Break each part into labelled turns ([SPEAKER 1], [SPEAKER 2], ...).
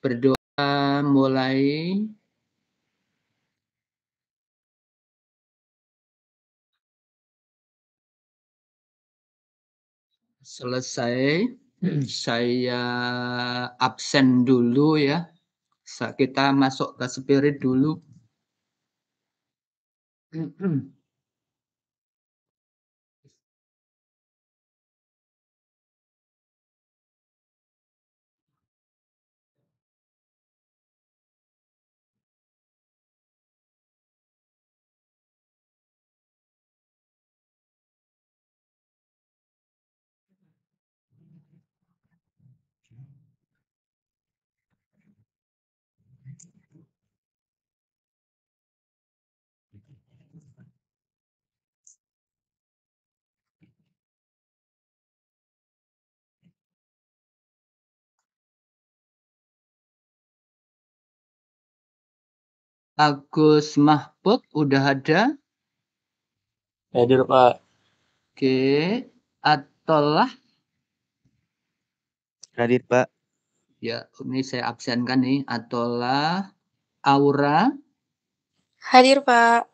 [SPEAKER 1] Berdoa mulai. Selesai, saya absen dulu ya. Kita masuk ke spirit dulu. Agus Mahfud udah ada?
[SPEAKER 2] Hadir, Pak.
[SPEAKER 1] Oke. Atollah?
[SPEAKER 2] Hadir, Pak.
[SPEAKER 1] Ya, ini saya absenkan nih. Atollah. Aura?
[SPEAKER 3] Hadir, Pak.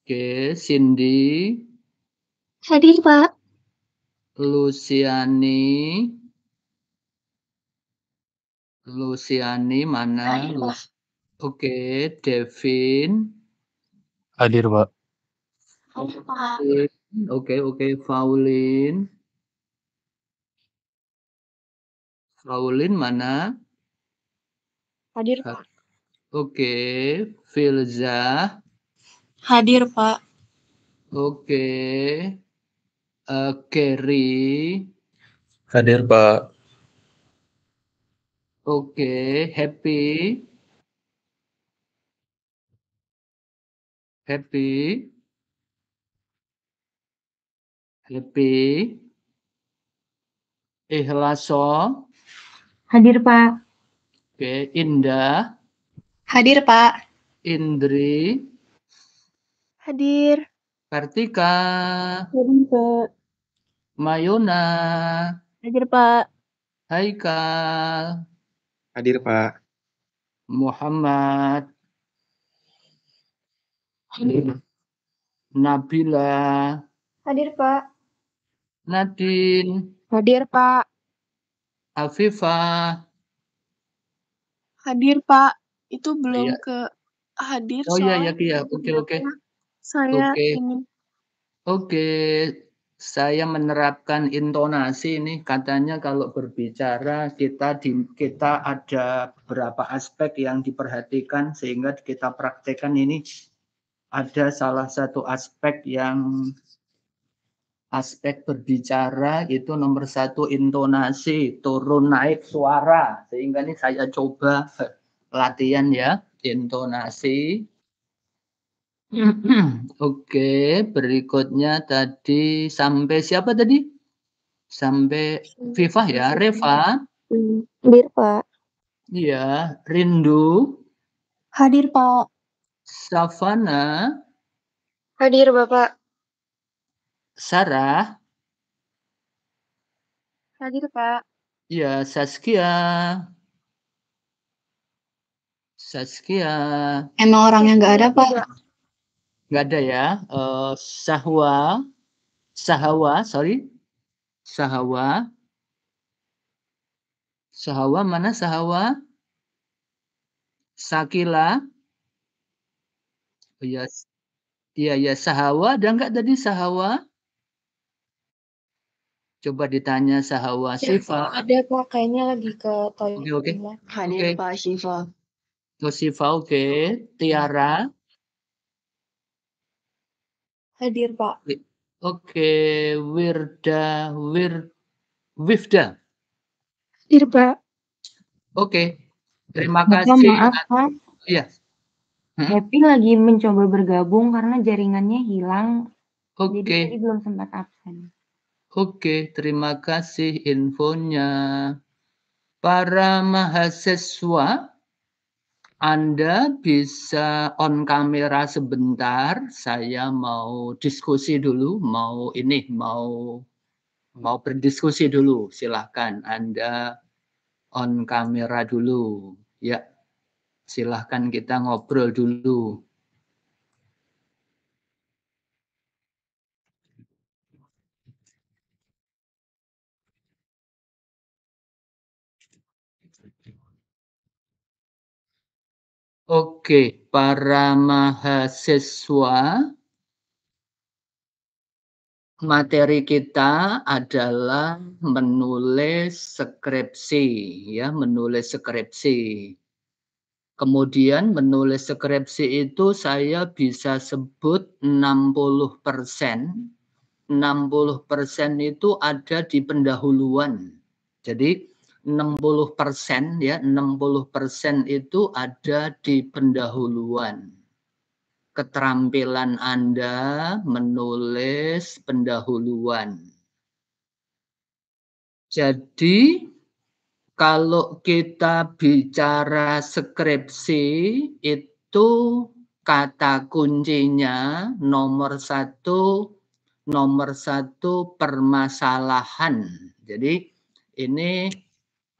[SPEAKER 1] Oke. Cindy?
[SPEAKER 3] Hadir, Pak.
[SPEAKER 1] Luciani? Luciani mana?
[SPEAKER 3] Hadir, Pak.
[SPEAKER 1] Oke. Devin?
[SPEAKER 2] Hadir, Pak.
[SPEAKER 3] Hadir, Pak.
[SPEAKER 1] Oke. Pauline? Pauline mana?
[SPEAKER 3] Hadir, Pak.
[SPEAKER 1] Oke. Filza?
[SPEAKER 3] Hadir, Pak.
[SPEAKER 1] Oke. Kerry?
[SPEAKER 2] Hadir, Pak.
[SPEAKER 1] Oke. Happy? Happy? Ikhlaso?
[SPEAKER 3] Hadir, Pak.
[SPEAKER 1] Oke. Indah?
[SPEAKER 3] Hadir, Pak.
[SPEAKER 1] Indri?
[SPEAKER 3] Hadir.
[SPEAKER 1] Kartika?
[SPEAKER 3] Hadir, Pak.
[SPEAKER 1] Mayona?
[SPEAKER 3] Hadir, Pak.
[SPEAKER 1] Haikal?
[SPEAKER 2] Hadir, Pak.
[SPEAKER 1] Muhammad?
[SPEAKER 3] Hadir.
[SPEAKER 1] Nabila?
[SPEAKER 3] Hadir, Pak.
[SPEAKER 1] Nadine?
[SPEAKER 3] Hadir, Pak.
[SPEAKER 1] Afifah?
[SPEAKER 3] Hadir, Pak. Itu belum
[SPEAKER 1] Iya.
[SPEAKER 3] ke hadir
[SPEAKER 1] Oh iya.
[SPEAKER 3] soalnya.
[SPEAKER 1] Oke.
[SPEAKER 3] Saya
[SPEAKER 1] Oke.
[SPEAKER 3] ini.
[SPEAKER 1] Oke, saya menerapkan intonasi ini. Katanya kalau berbicara kita ada beberapa aspek yang diperhatikan sehingga kita praktekkan ini. Ada salah satu aspek berbicara itu nomor satu intonasi, turun naik suara. Sehingga ini saya coba latihan ya, intonasi. Oke, berikutnya tadi sampai siapa tadi? Sampai Viva ya, Reva?
[SPEAKER 3] Hadir, Pak.
[SPEAKER 1] Iya, Rindu,
[SPEAKER 3] Hadir, Pak.
[SPEAKER 1] Savana,
[SPEAKER 3] Hadir, Bapak.
[SPEAKER 1] Sarah,
[SPEAKER 3] Hadir, Pak.
[SPEAKER 1] ya Saskia.
[SPEAKER 3] Emang orangnya nggak ada, Pak?
[SPEAKER 1] Nggak ada ya. Sahawa mana Sahawa? Sakila. Oh, iya, Sahawa ada nggak tadi Sahawa? Coba ditanya Sahawa. Siva.
[SPEAKER 3] Ada, Pak. Kayaknya lagi ke toilet.
[SPEAKER 1] Oke.
[SPEAKER 3] Hadir, Pak. Siva.
[SPEAKER 1] Oh, Siva, oke. Tiara.
[SPEAKER 3] Hadir, Pak.
[SPEAKER 1] Oke. Wifda.
[SPEAKER 3] Hadir, Pak.
[SPEAKER 1] Oke. Terima
[SPEAKER 4] Bapak,
[SPEAKER 1] kasih.
[SPEAKER 4] maaf, Pak.
[SPEAKER 1] Iya.
[SPEAKER 4] Happy lagi mencoba bergabung karena jaringannya hilang. Jadi
[SPEAKER 1] Oke.
[SPEAKER 4] tadi belum sempat absen.
[SPEAKER 1] Oke, terima kasih infonya. Para mahasiswa, Anda bisa on kamera sebentar. Saya mau diskusi dulu, mau berdiskusi dulu. Silahkan Anda on kamera dulu. Ya, silahkan kita ngobrol dulu. Oke, para mahasiswa, materi kita adalah menulis skripsi, ya, menulis skripsi. Kemudian menulis skripsi itu saya bisa sebut 60%. 60% itu ada di pendahuluan. Jadi 60% ya, 60% itu ada di pendahuluan. Keterampilan Anda menulis pendahuluan. Jadi kalau kita bicara skripsi itu kata kuncinya nomor satu permasalahan. Jadi ini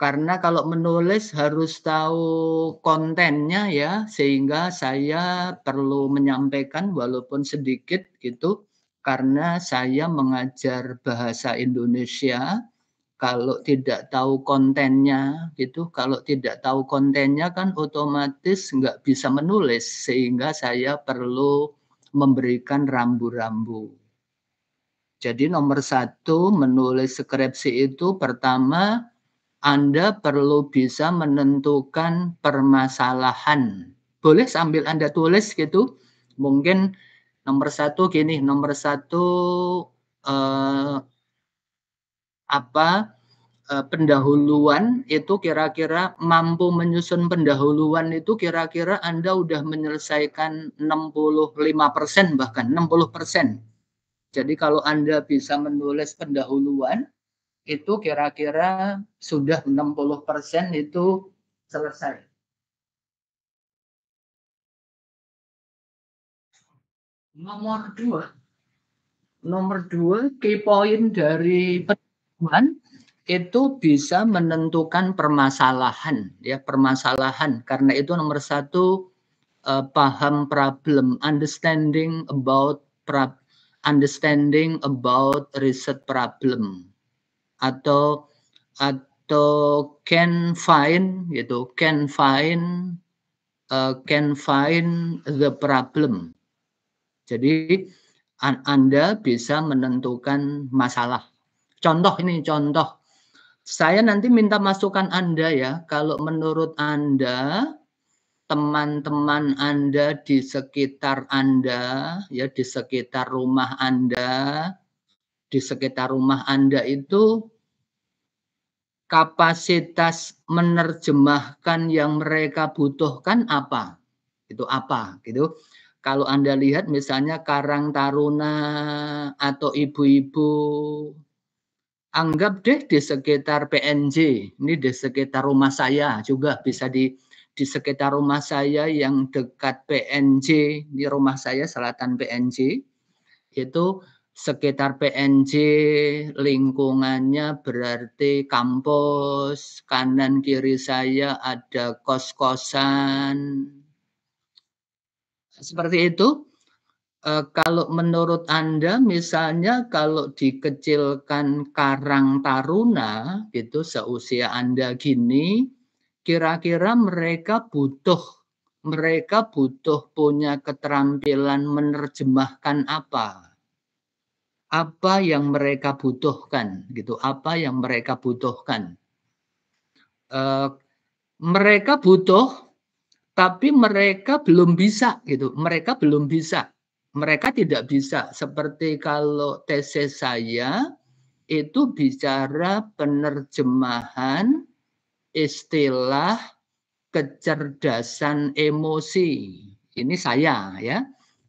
[SPEAKER 1] karena kalau menulis harus tahu kontennya ya, sehingga saya perlu menyampaikan walaupun sedikit gitu, karena saya mengajar bahasa Indonesia. Kalau tidak tahu kontennya gitu, kalau tidak tahu kontennya kan otomatis nggak bisa menulis, sehingga saya perlu memberikan rambu-rambu. Jadi nomor satu menulis skripsi itu pertama Anda perlu bisa menentukan permasalahan. Boleh sambil Anda tulis gitu, mungkin nomor satu gini, nomor satu pendahuluan itu kira-kira mampu menyusun pendahuluan itu kira-kira Anda udah menyelesaikan 65% bahkan 60%. Jadi kalau Anda bisa menulis pendahuluan itu kira-kira sudah 60% itu selesai. Nomor dua, key point dari pendahuluan itu bisa menentukan permasalahan, ya permasalahan. Karena itu nomor satu paham problem, understanding about research problem, atau can find the problem. Jadi Anda bisa menentukan masalah. Contoh. Saya nanti minta masukan Anda ya. Kalau menurut Anda, teman-teman Anda di sekitar Anda, ya di sekitar rumah Anda itu kapasitas menerjemahkan yang mereka butuhkan apa? Itu apa gitu. Kalau Anda lihat misalnya Karang Taruna atau ibu-ibu, anggap deh di sekitar PNJ, ini di sekitar rumah saya juga bisa di sekitar rumah saya yang dekat PNJ, di rumah saya selatan PNJ, itu sekitar PNJ lingkungannya berarti kampus, kanan kiri saya ada kos-kosan. Seperti itu. Kalau menurut Anda misalnya kalau dikecilkan Karang Taruna gitu seusia Anda gini, kira-kira mereka butuh punya keterampilan menerjemahkan apa? Apa yang mereka butuhkan gitu, apa yang mereka butuhkan. Mereka butuh tapi mereka belum bisa gitu, mereka tidak bisa. Seperti kalau tesis saya itu bicara penerjemahan istilah kecerdasan emosi. Ini saya ya.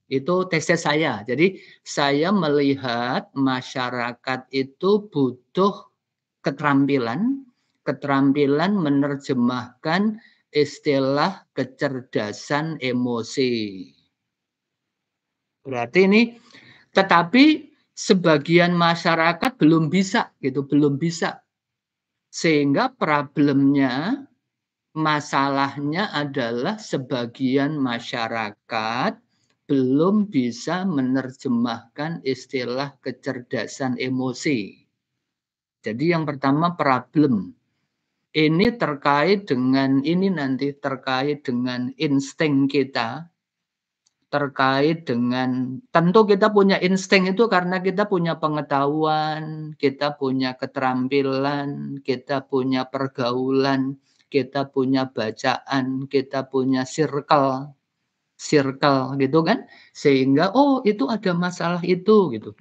[SPEAKER 1] Itu tesis saya. Jadi saya melihat masyarakat itu butuh keterampilan menerjemahkan istilah kecerdasan emosi. Berarti ini, tetapi sebagian masyarakat belum bisa gitu, belum bisa. Sehingga problemnya Masalahnya adalah sebagian masyarakat belum bisa menerjemahkan istilah kecerdasan emosi. Jadi yang pertama problem. Ini terkait dengan insting kita, terkait dengan tentu kita punya insting itu karena kita punya pengetahuan, kita punya keterampilan, kita punya pergaulan, kita punya bacaan, kita punya circle gitu kan. Sehingga, oh itu ada masalah itu gitu.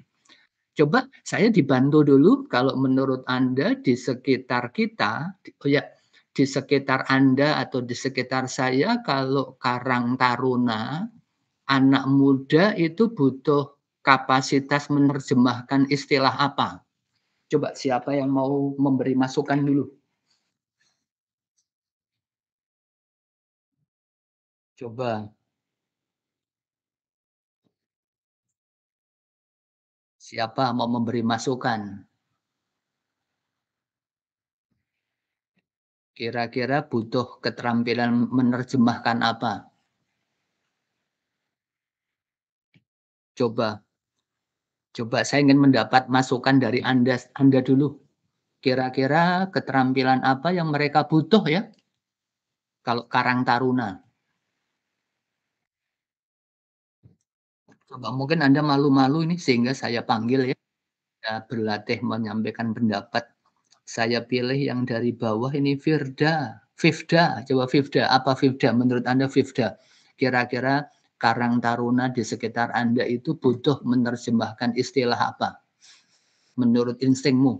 [SPEAKER 1] Coba saya dibantu dulu kalau menurut Anda di sekitar kita, di sekitar Anda atau di sekitar saya kalau Karang Taruna, anak muda itu butuh kapasitas menerjemahkan istilah apa? Coba siapa yang mau memberi masukan dulu? Coba. Siapa mau memberi masukan? Kira-kira butuh keterampilan menerjemahkan apa? Coba. Coba saya ingin mendapat masukan dari Anda dulu. Kira-kira keterampilan apa yang mereka butuh ya? Kalau Karang Taruna. Coba mungkin Anda malu-malu ini sehingga saya panggil ya. Berlatih menyampaikan pendapat. Saya pilih yang dari bawah ini Firda. Fifda, coba Fifda. Apa Fifda? Menurut Anda Fifda? Kira-kira Karang Taruna di sekitar Anda itu butuh menerjemahkan istilah apa? Menurut instingmu?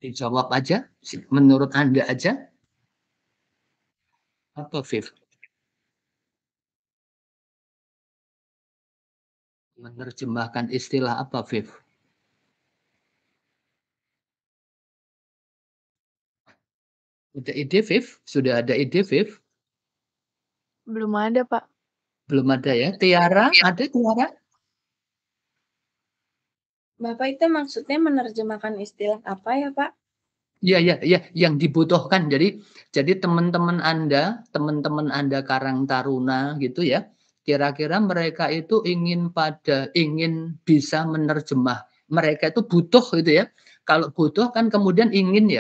[SPEAKER 1] Dijawab aja, menurut Anda aja. Apa Viv? Menerjemahkan istilah apa Viv? Ada ide Viv? Sudah ada ide Viv?
[SPEAKER 3] Belum ada, Pak.
[SPEAKER 1] Belum ada ya. Tiara, ada Tiara?
[SPEAKER 3] Bapak itu maksudnya menerjemahkan istilah apa ya, Pak?
[SPEAKER 1] Iya, yang dibutuhkan. Jadi teman-teman Anda Karang Taruna gitu ya. Kira-kira mereka itu ingin bisa menerjemah. Mereka itu butuh gitu ya. Kalau butuh kan kemudian ingin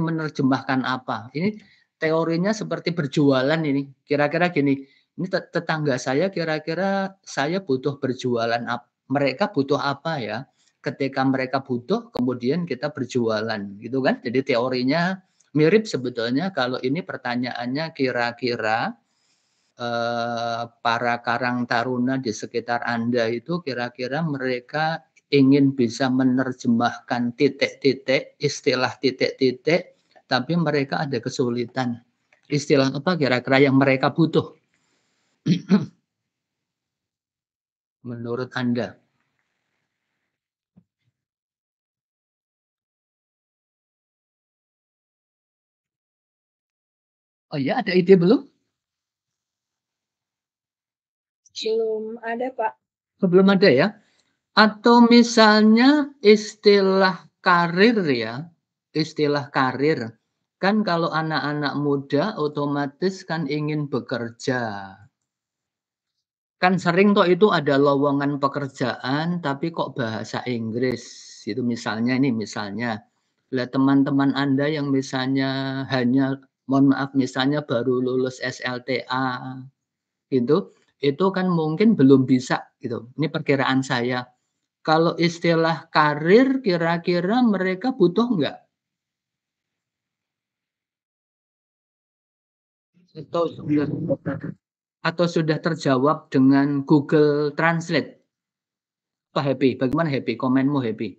[SPEAKER 1] menerjemahkan apa. Ini teorinya seperti berjualan ini. Kira-kira gini, ini tetangga saya kira-kira saya butuh berjualan apa. Mereka butuh apa ya? Ketika mereka butuh, kemudian kita berjualan, gitu kan. Jadi teorinya mirip sebetulnya kalau ini pertanyaannya kira-kira para Karang Taruna di sekitar Anda itu kira-kira mereka ingin bisa menerjemahkan titik-titik, istilah titik-titik, tapi mereka ada kesulitan. Istilah apa kira-kira yang mereka butuh? Menurut Anda? Oh ya, ada ide belum?
[SPEAKER 3] Belum ada, Pak.
[SPEAKER 1] Belum ada ya? Atau misalnya istilah karir ya, istilah karir. Kan kalau anak-anak muda otomatis kan ingin bekerja. Kan sering toh itu ada lowongan pekerjaan tapi kok bahasa Inggris. Itu misalnya. Lah teman-teman Anda yang misalnya mohon maaf misalnya baru lulus SLTA gitu, itu kan mungkin belum bisa gitu. Ini perkiraan saya. Kalau istilah karir kira-kira mereka butuh nggak? Atau sudah terjawab dengan Google Translate? Pak Happy, bagaimana Happy? Komenmu Happy?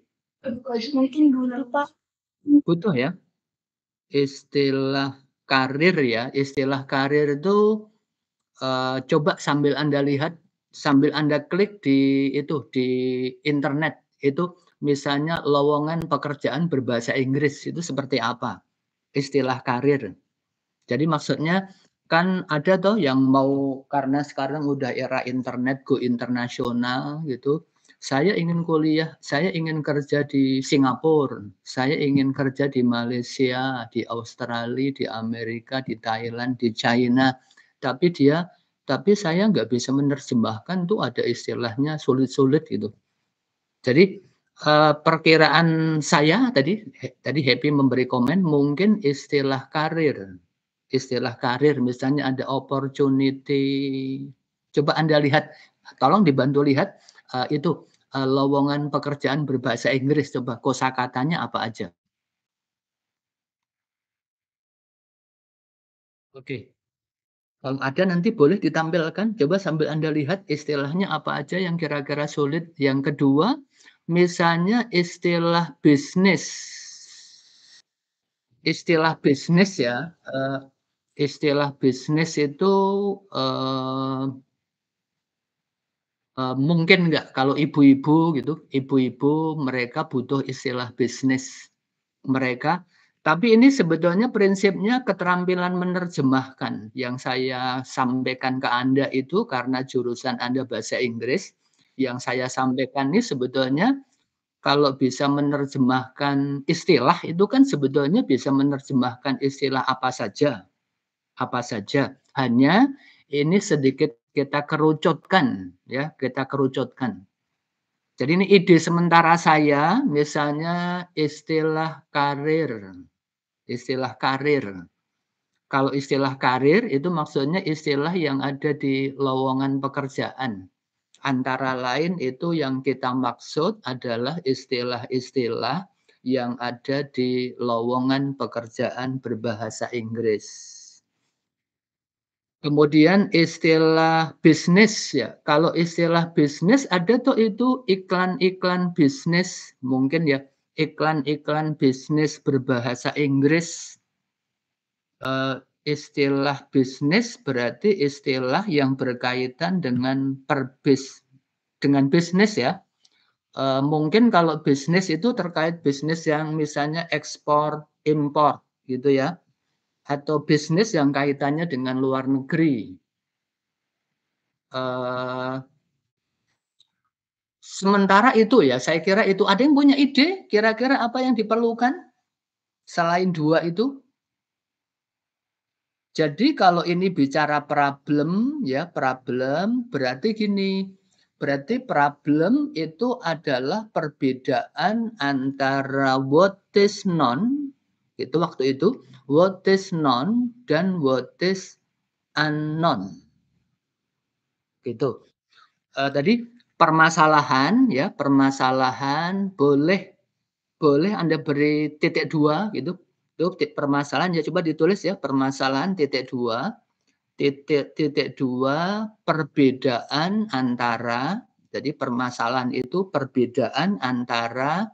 [SPEAKER 3] Mungkin dulu, Pak.
[SPEAKER 1] Butuh ya? Istilah karir ya, istilah karir itu coba sambil Anda lihat, sambil Anda klik di internet, itu misalnya lowongan pekerjaan berbahasa Inggris itu seperti apa? Istilah karir. Jadi maksudnya kan ada toh yang mau karena sekarang udah era internet go internasional gitu, saya ingin kuliah, saya ingin kerja di Singapura, saya ingin kerja di Malaysia, di Australia, di Amerika, di Thailand, di China. Tapi saya nggak bisa menerjemahkan tuh ada istilahnya sulit-sulit gitu. Jadi perkiraan saya tadi Happy memberi komen mungkin istilah karir misalnya ada opportunity. Coba Anda lihat, tolong dibantu lihat itu lowongan pekerjaan berbahasa Inggris, coba kosakatanya apa aja. Oke. Kalau ada nanti boleh ditampilkan, coba sambil Anda lihat istilahnya apa aja yang kira-kira sulit. Yang kedua, misalnya istilah bisnis. Istilah bisnis ya, istilah bisnis itu mungkin nggak kalau ibu-ibu gitu, ibu-ibu mereka butuh istilah bisnis mereka. Tapi ini sebetulnya prinsipnya keterampilan menerjemahkan. Yang saya sampaikan ke Anda itu karena jurusan Anda bahasa Inggris, yang saya sampaikan ini sebetulnya kalau bisa menerjemahkan istilah itu kan sebetulnya bisa menerjemahkan istilah apa saja. Apa saja. Hanya ini sedikit kita kerucutkan ya, kita kerucutkan. Jadi ini ide sementara saya, misalnya istilah karir. Istilah karir. Kalau istilah karir itu maksudnya istilah yang ada di lowongan pekerjaan. Antara lain itu yang kita maksud adalah istilah-istilah yang ada di lowongan pekerjaan berbahasa Inggris. Kemudian istilah bisnis ya. Kalau istilah bisnis ada tuh itu iklan-iklan bisnis, mungkin ya iklan-iklan bisnis berbahasa Inggris. Istilah bisnis berarti istilah yang berkaitan dengan dengan bisnis ya. Mungkin kalau bisnis itu terkait bisnis yang misalnya ekspor, impor gitu ya. Atau bisnis yang kaitannya dengan luar negeri. Sementara itu ya, saya kira itu. Ada yang punya ide kira-kira apa yang diperlukan selain dua itu? Jadi kalau ini bicara problem ya, problem berarti gini. Berarti problem itu adalah perbedaan antara what is known itu waktu itu, what is known dan what is unknown. Gitu. Tadi permasalahan ya, permasalahan boleh Anda beri titik 2 gitu. Itu permasalahan ya, coba ditulis ya, permasalahan titik 2 perbedaan antara, jadi permasalahan itu perbedaan antara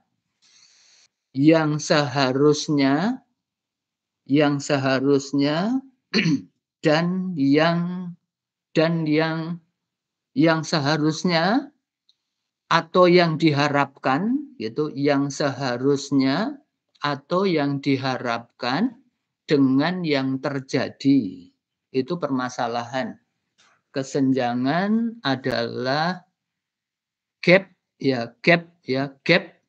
[SPEAKER 1] yang seharusnya dan yang seharusnya atau yang diharapkan, gitu, yang seharusnya atau yang diharapkan dengan yang terjadi. Itu permasalahan. Kesenjangan adalah gap ya, gap ya, gap.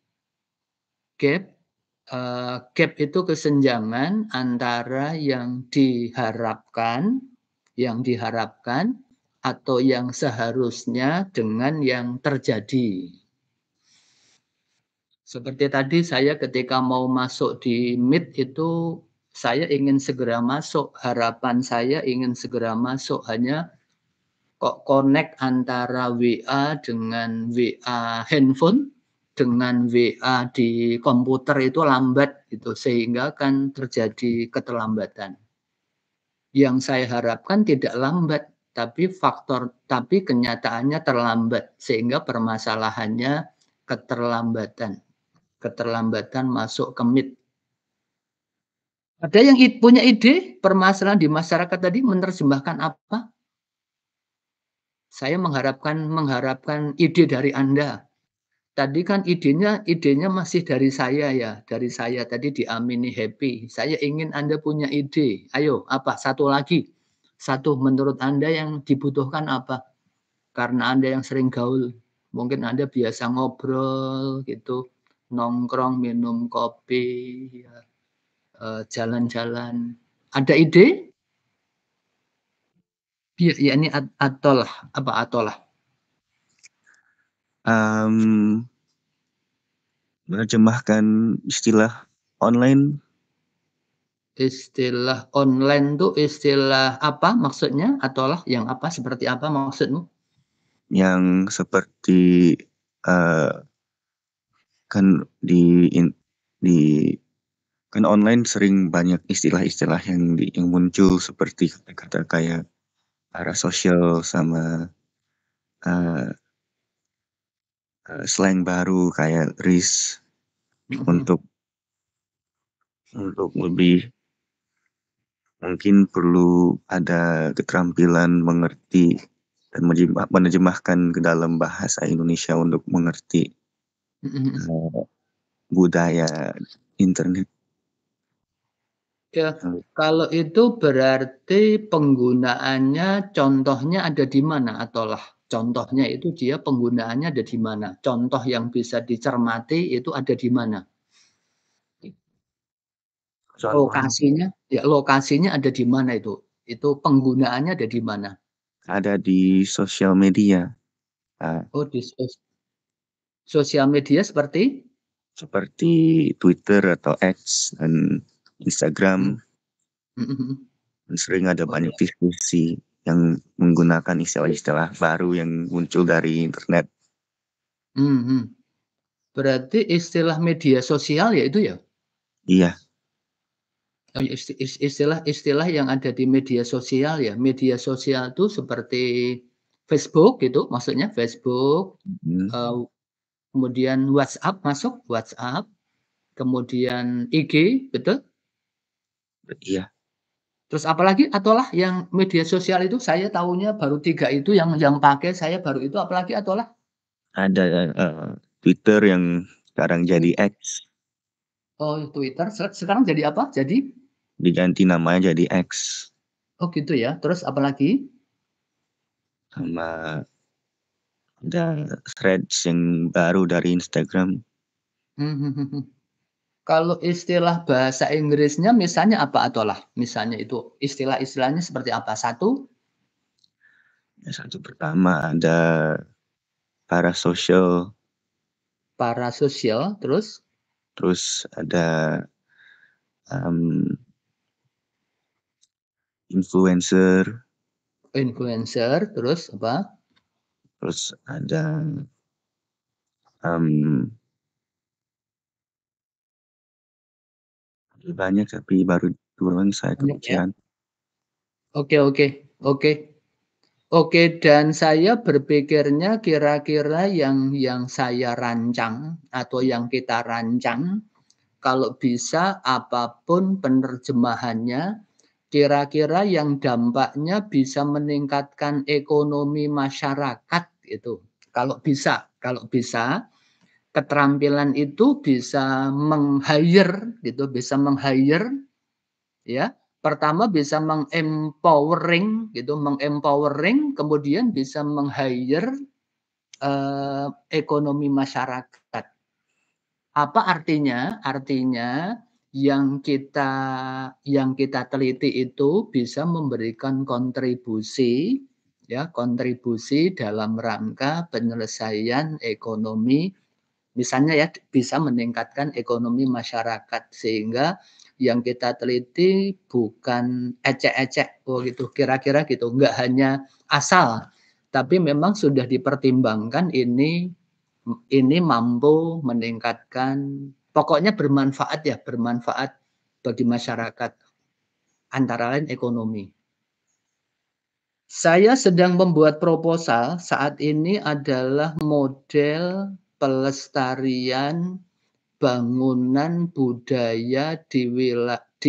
[SPEAKER 1] Gap itu kesenjangan antara yang diharapkan atau yang seharusnya dengan yang terjadi. Seperti tadi saya ketika mau masuk di Meet itu saya ingin segera masuk, harapan saya ingin segera masuk, hanya kok connect antara WA dengan WA handphone dengan WA di komputer itu lambat gitu, sehingga kan terjadi keterlambatan. Yang saya harapkan tidak lambat, tapi kenyataannya terlambat, sehingga permasalahannya keterlambatan masuk ke Meet. Ada yang punya ide permasalahan di masyarakat tadi menerjemahkan apa? Saya mengharapkan ide dari Anda. Tadi kan idenya masih dari saya ya, dari saya tadi diamini Happy. Saya ingin Anda punya ide. Ayo, apa? Satu lagi. Satu menurut Anda yang dibutuhkan apa? Karena Anda yang sering gaul. mungkin Anda biasa ngobrol gitu, nongkrong, minum kopi, ya, jalan-jalan. Ada ide? Ya ini atolah, apa atolah?
[SPEAKER 2] Menerjemahkan istilah online
[SPEAKER 1] Istilah online tuh istilah apa maksudnya? Atolah yang apa? Seperti apa maksudmu?
[SPEAKER 2] yang seperti kan di kan online sering banyak istilah-istilah yang muncul seperti kata-kata kayak parasosial sama slang baru kayak RIS untuk lebih mungkin perlu ada keterampilan mengerti dan menerjemahkan ke dalam bahasa Indonesia untuk mengerti budaya internet.
[SPEAKER 1] Ya, kalau itu berarti penggunaannya contohnya ada di mana atolah? Contohnya itu dia penggunaannya ada di mana? Contoh yang bisa dicermati itu ada di mana? Lokasinya ada di mana itu? Itu penggunaannya ada di mana?
[SPEAKER 2] Ada di sosial media.
[SPEAKER 1] Oh, di sosial media seperti?
[SPEAKER 2] Seperti Twitter atau X dan Instagram. Sering ada banyak diskusi yang menggunakan istilah-istilah baru yang muncul dari internet.
[SPEAKER 1] Berarti istilah media sosial ya itu ya?
[SPEAKER 2] Iya.
[SPEAKER 1] Istilah yang ada di media sosial ya. Media sosial itu seperti Facebook gitu, maksudnya Facebook, kemudian WhatsApp masuk, WhatsApp, kemudian IG, betul?
[SPEAKER 2] Iya.
[SPEAKER 1] Terus apalagi atolah yang media sosial itu saya tahunya baru 3 itu yang pakai saya baru itu apalagi atolah?
[SPEAKER 2] Ada Twitter yang sekarang jadi X.
[SPEAKER 1] Oh, Twitter sekarang jadi apa? Jadi?
[SPEAKER 2] Diganti namanya jadi X.
[SPEAKER 1] Oh gitu ya. Terus apalagi?
[SPEAKER 2] Sama ada Threads yang baru dari Instagram.
[SPEAKER 1] Kalau istilah bahasa Inggrisnya misalnya apa atolah? Misalnya itu istilah-istilahnya seperti apa? Satu
[SPEAKER 2] pertama ada parasocial.
[SPEAKER 1] Parasosial, terus?
[SPEAKER 2] Terus ada influencer.
[SPEAKER 1] Influencer, terus apa?
[SPEAKER 2] Terus ada banyak tapi baru duluan saya kepikiran.
[SPEAKER 1] Oke, dan saya berpikirnya kira-kira yang saya rancang atau yang kita rancang, kalau bisa apapun penerjemahannya, kira-kira yang dampaknya bisa meningkatkan ekonomi masyarakat itu. Kalau bisa keterampilan itu bisa meng-hire gitu, bisa meng-hire ya. Pertama bisa meng-empowering gitu, meng-empowering kemudian bisa meng-hire ekonomi masyarakat. Apa artinya? Artinya yang kita teliti itu bisa memberikan kontribusi ya, kontribusi dalam rangka penyelesaian ekonomi. Misalnya ya bisa meningkatkan ekonomi masyarakat sehingga yang kita teliti bukan ecek-ecek gitu kira-kira gitu, enggak hanya asal tapi memang sudah dipertimbangkan ini mampu meningkatkan pokoknya bermanfaat ya, bermanfaat bagi masyarakat antara lain ekonomi. Saya sedang membuat proposal saat ini adalah model pelestarian bangunan budaya di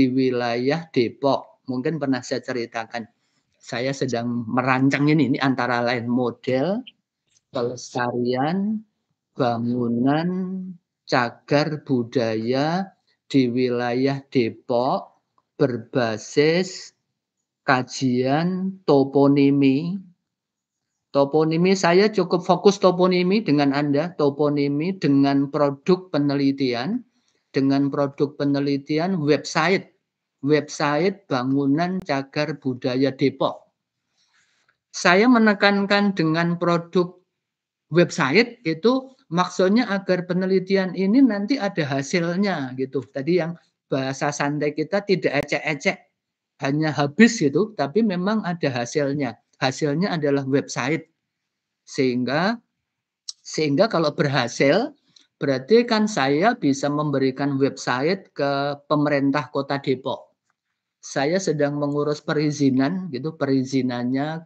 [SPEAKER 1] wilayah Depok. Mungkin pernah saya ceritakan. Saya sedang merancang ini antara lain model pelestarian bangunan cagar budaya di wilayah Depok berbasis kajian toponimi Toponimi saya cukup fokus toponimi dengan Anda, toponimi dengan produk penelitian website bangunan cagar budaya Depok. Saya menekankan dengan produk website itu maksudnya agar penelitian ini nanti ada hasilnya gitu. Tadi yang bahasa santai kita tidak ecek-ecek, hanya habis gitu, tapi memang ada hasilnya. Hasilnya adalah website. Sehingga kalau berhasil, berarti kan saya bisa memberikan website ke pemerintah Kota Depok. Saya sedang mengurus perizinan gitu, perizinannya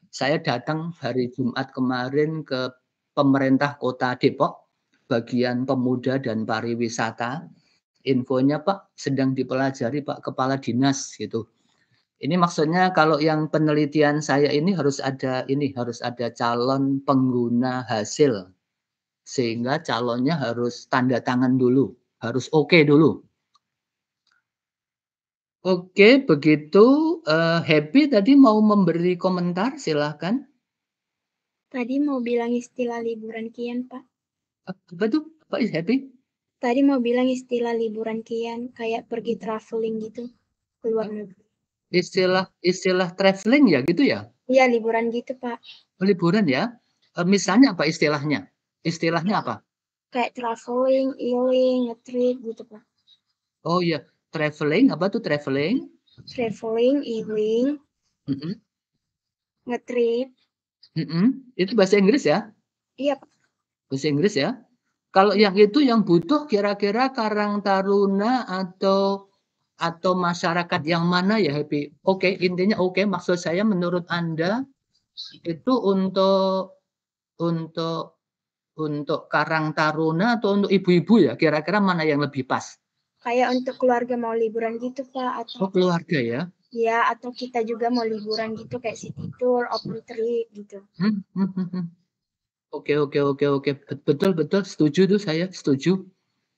[SPEAKER 1] saya datang hari Jumat kemarin ke pemerintah Kota Depok, bagian pemuda dan pariwisata. Infonya Pak sedang dipelajari Pak Kepala Dinas gitu. Ini maksudnya kalau yang penelitian saya ini harus ada calon pengguna hasil. Sehingga calonnya harus tanda tangan dulu, harus oke dulu. Oke, begitu, Happy tadi mau memberi komentar, silahkan.
[SPEAKER 3] Tadi mau bilang istilah liburan kian, Pak.
[SPEAKER 1] Apa tuh, Pak Happy?
[SPEAKER 3] Tadi mau bilang istilah liburan kian, kayak pergi traveling gitu, keluar negeri.
[SPEAKER 1] Istilah traveling ya gitu ya?
[SPEAKER 3] Iya, liburan gitu, Pak.
[SPEAKER 1] Liburan ya? Misalnya apa istilahnya? Istilahnya apa?
[SPEAKER 3] Kayak traveling, healing, nge-trip gitu, Pak.
[SPEAKER 1] Oh iya, traveling, apa tuh traveling?
[SPEAKER 3] Traveling, healing,
[SPEAKER 1] Mhm,
[SPEAKER 3] nge-trip.
[SPEAKER 1] Itu bahasa Inggris ya?
[SPEAKER 3] Iya, Pak.
[SPEAKER 1] Bahasa Inggris ya? Kalau yang itu yang butuh kira-kira Karang Taruna atau masyarakat yang mana ya, Happy? Oke, intinya oke, maksud saya menurut Anda itu untuk Karang Taruna atau untuk ibu-ibu ya? Kira-kira mana yang lebih pas?
[SPEAKER 3] Kayak untuk keluarga mau liburan gitu, Pak.
[SPEAKER 1] Oh,
[SPEAKER 3] Atau
[SPEAKER 1] keluarga ya?
[SPEAKER 3] ya, atau kita juga mau liburan gitu kayak city tour, open trip gitu.
[SPEAKER 1] Oke. Betul, setuju tuh saya, setuju.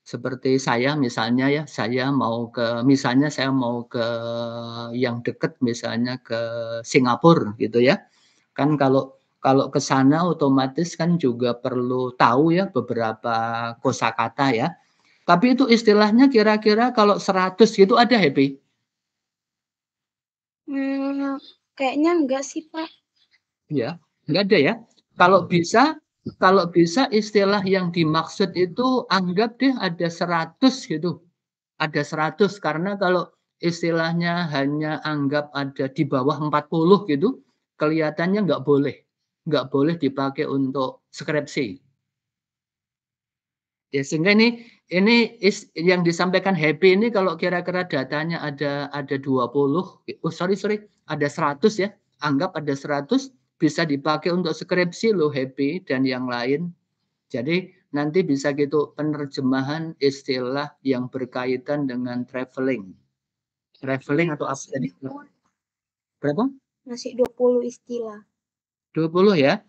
[SPEAKER 1] Seperti saya misalnya ya, saya mau ke yang dekat misalnya ke Singapura gitu ya. Kan kalau kalau ke sana otomatis kan juga perlu tahu ya beberapa kosakata ya. Tapi itu istilahnya kira-kira kalau 100 gitu ada, Happy?
[SPEAKER 3] Kayaknya enggak sih, Pak.
[SPEAKER 1] Ya, enggak ada ya. Kalau bisa istilah yang dimaksud itu anggap deh ada 100 gitu. Ada 100 karena kalau istilahnya hanya anggap ada di bawah 40 gitu, kelihatannya nggak boleh. Nggak boleh dipakai untuk skripsi. Ya, sehingga ini yang disampaikan Happy ini kalau kira-kira datanya ada 20, ada 100 ya. Anggap ada 100 bisa dipakai untuk skripsi loh Happy dan yang lain. Jadi nanti bisa gitu penerjemahan istilah yang berkaitan dengan traveling. Traveling atau apa tadi? Berapa?
[SPEAKER 3] Masih 20 istilah.
[SPEAKER 1] 20 ya.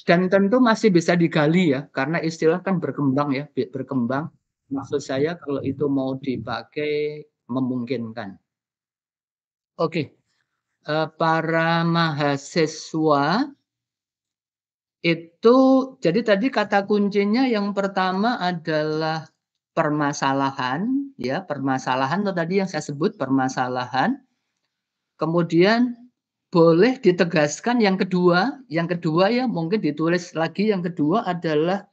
[SPEAKER 1] Dan tentu masih bisa digali ya, karena istilah kan berkembang ya, berkembang. Maksud saya kalau itu mau dipakai memungkinkan. Oke, para mahasiswa itu, jadi tadi kata kuncinya yang pertama adalah permasalahan, ya permasalahan atau tadi yang saya sebut permasalahan. Kemudian boleh ditegaskan yang kedua ya mungkin ditulis lagi yang kedua adalah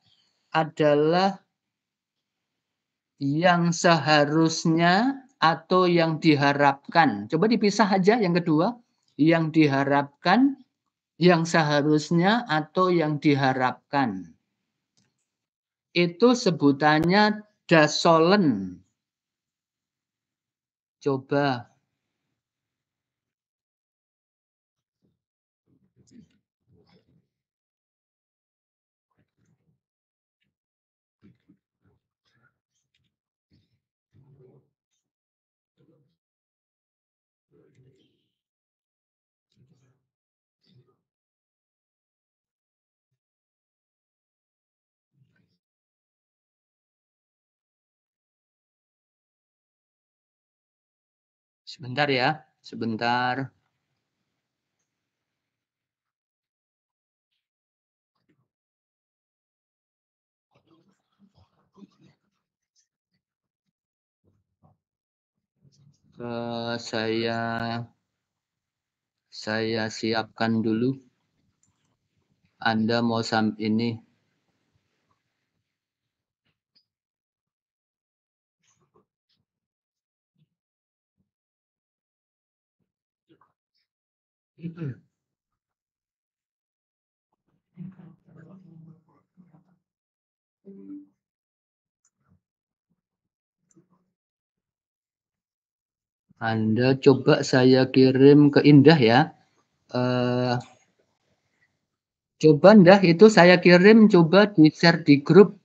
[SPEAKER 1] yang seharusnya atau yang diharapkan. Coba dipisah aja yang kedua, yang diharapkan, yang seharusnya atau yang diharapkan. Itu sebutannya dasolen. Coba. Sebentar ya, sebentar. Saya siapkan dulu. Anda mau ini. Anda coba saya kirim ke Indah ya. Coba Indah itu saya kirim, coba di-share di grup.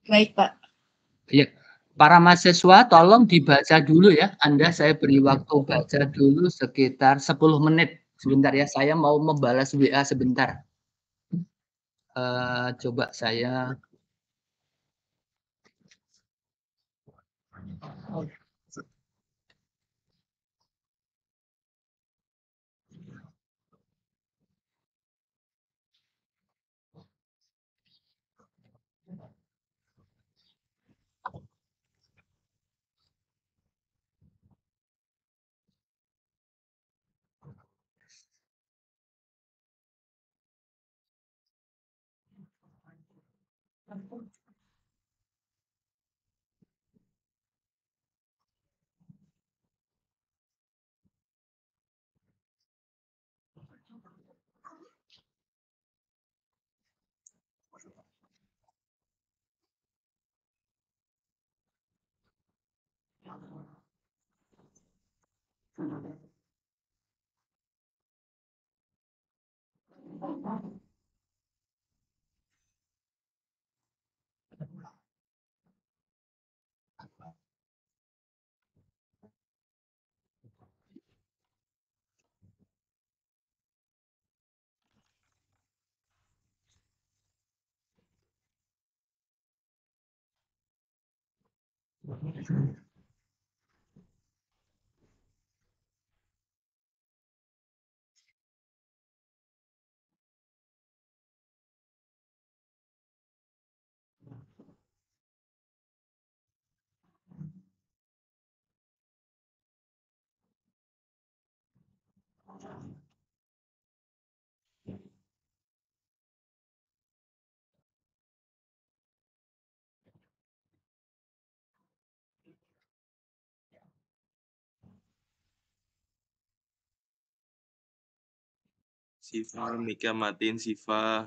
[SPEAKER 3] Baik, Pak.
[SPEAKER 1] Ya, para mahasiswa tolong dibaca dulu ya. Anda saya beri waktu baca dulu sekitar 10 menit. Sebentar ya, saya mau membalas WA sebentar. Coba saya
[SPEAKER 5] Siva, mic-nya matiin Siva.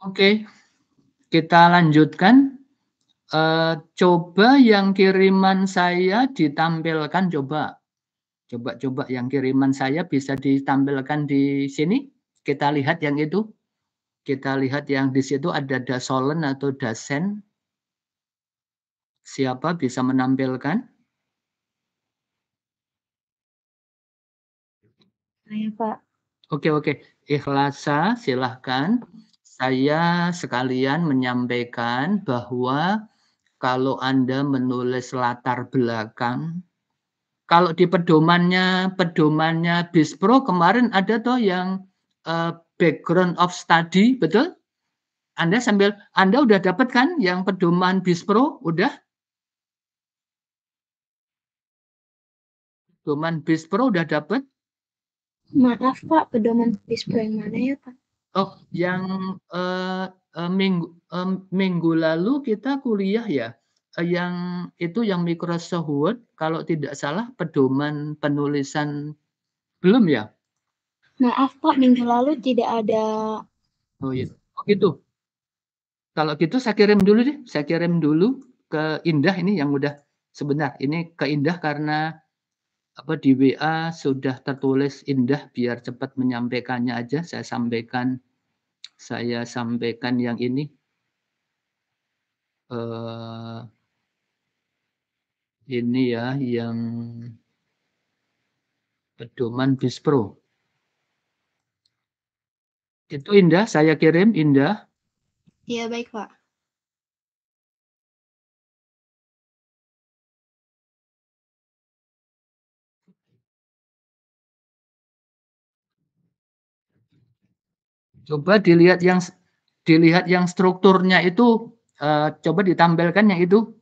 [SPEAKER 1] Oke, kita lanjutkan. Coba yang kiriman saya ditampilkan coba. Coba yang kiriman saya bisa ditampilkan di sini. Kita lihat yang itu. Kita lihat yang di situ ada Dasolen atau Dasen. Siapa bisa menampilkan?
[SPEAKER 3] Saya, Pak.
[SPEAKER 1] Oke. Ikhlasa, silahkan. Saya sekalian menyampaikan bahwa kalau Anda menulis latar belakang, kalau di pedomannya BISPRO kemarin ada toh yang background of study, betul? Anda udah dapat kan yang pedoman BISPRO? Udah? Pedoman BISPRO udah dapat?
[SPEAKER 3] Maaf, Pak, pedoman BISPRO yang mana ya, Pak?
[SPEAKER 1] Oh, yang minggu lalu kita kuliah ya, yang itu yang Microsoft Word, kalau tidak salah pedoman penulisan belum ya?
[SPEAKER 3] Maaf, Pak, minggu lalu tidak ada.
[SPEAKER 1] Oh iya, oh gitu. Kalau gitu saya kirim dulu deh, saya kirim dulu ke Indah ini yang udah sebentar, ini ke Indah karena apa di WA sudah tertulis Indah biar cepat menyampaikannya aja, saya sampaikan yang ini. Ini ya yang pedoman BISPRO. Itu Indah, saya kirim Indah.
[SPEAKER 3] Iya, baik, Pak.
[SPEAKER 1] Coba dilihat yang strukturnya itu, coba ditampilkan yang itu.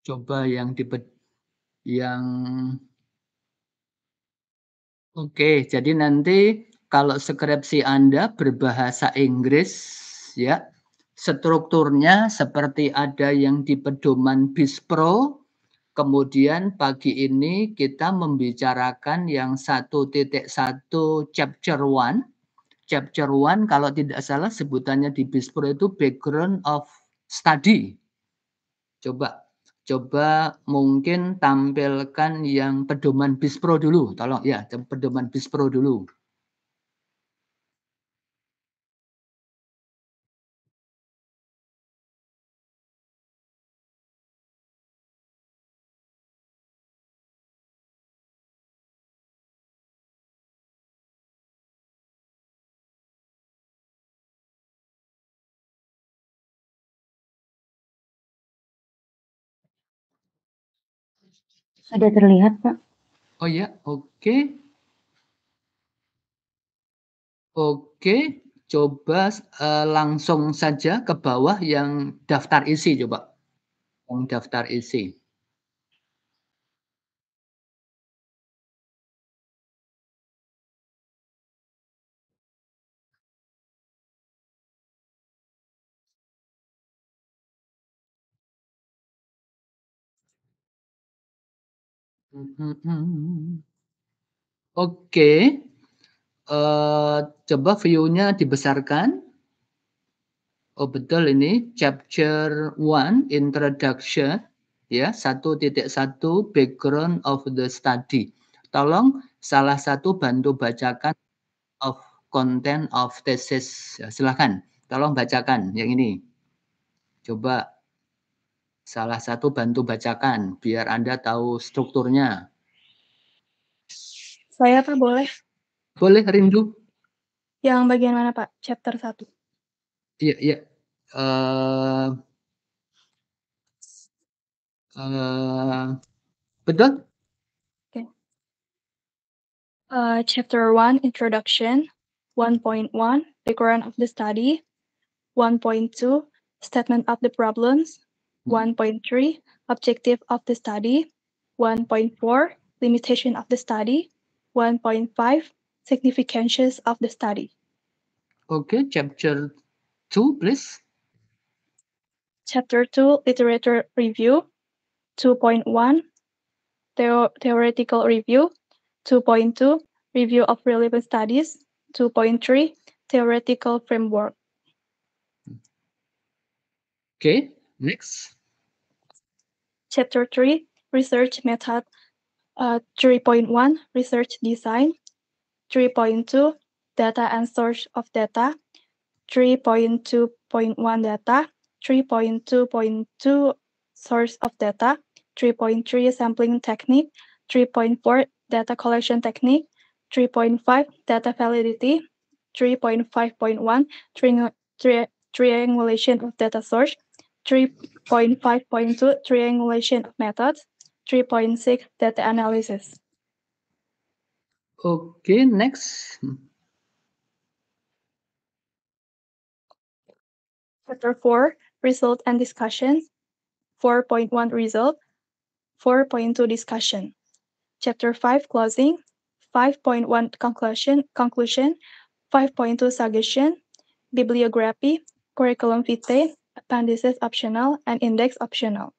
[SPEAKER 1] Coba oke, jadi nanti kalau skripsi Anda berbahasa Inggris ya, strukturnya seperti ada yang di pedoman BISPRO, kemudian pagi ini kita membicarakan yang 1.1 chapter 1. Chapter 1 kalau tidak salah sebutannya di BISPRO itu background of study. Coba mungkin tampilkan yang pedoman BISPRO dulu, tolong ya, pedoman BISPRO dulu.
[SPEAKER 4] Sudah terlihat, Pak.
[SPEAKER 1] Oh ya, oke. Oke, coba langsung saja ke bawah yang daftar isi coba. Yang daftar isi. Oke, coba view-nya dibesarkan. Oh betul ini chapter 1 introduction ya 1.1 background of the study. Tolong salah satu bantu bacakan of content of thesis. Ya, silakan. Tolong bacakan yang ini. Coba salah satu bantu bacakan biar Anda tahu strukturnya.
[SPEAKER 6] Saya Pak boleh?
[SPEAKER 1] Boleh Rindu?
[SPEAKER 6] Yang bagian mana Pak? Chapter 1.
[SPEAKER 1] Iya. Betul?
[SPEAKER 6] Okay. Chapter 1 Introduction, 1.1 Background of the study, 1.2 Statement of the problems, 1.3 Objective of the study, 1.4 limitation of the study. 1.5, significances of the study.
[SPEAKER 1] Okay, chapter 2, please.
[SPEAKER 6] Chapter 2, literature review. 2.1, theoretical review. 2.2, review of relevant studies. 2.3, theoretical framework.
[SPEAKER 1] Okay, next.
[SPEAKER 6] Chapter 3, research method. 3.1, research design. 3.2, data and source of data. 3.2.1 data. 3.2.2 source of data. 3.3 sampling technique. 3.4 data collection technique. 3.5 data validity. 3.5.1 triangulation of data source. 3.5.2 triangulation of methods. 3.6 data analysis.
[SPEAKER 1] Okay, next.
[SPEAKER 6] Chapter 4, result and discussion. 4.1 result. 4.2 discussion. Chapter 5, closing. 5.1 conclusion. 5.2 suggestion. Bibliography, curriculum vitae, appendices optional, and index optional.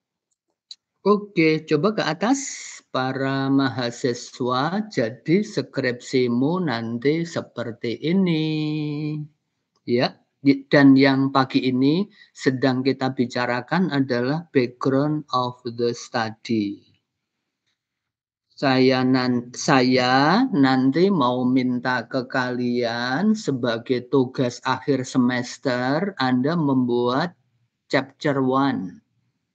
[SPEAKER 1] Oke, coba ke atas para mahasiswa. Jadi skripsimu nanti seperti ini. Ya, dan yang pagi ini sedang kita bicarakan adalah background of the study. Saya nanti mau minta ke kalian sebagai tugas akhir semester Anda membuat chapter 1.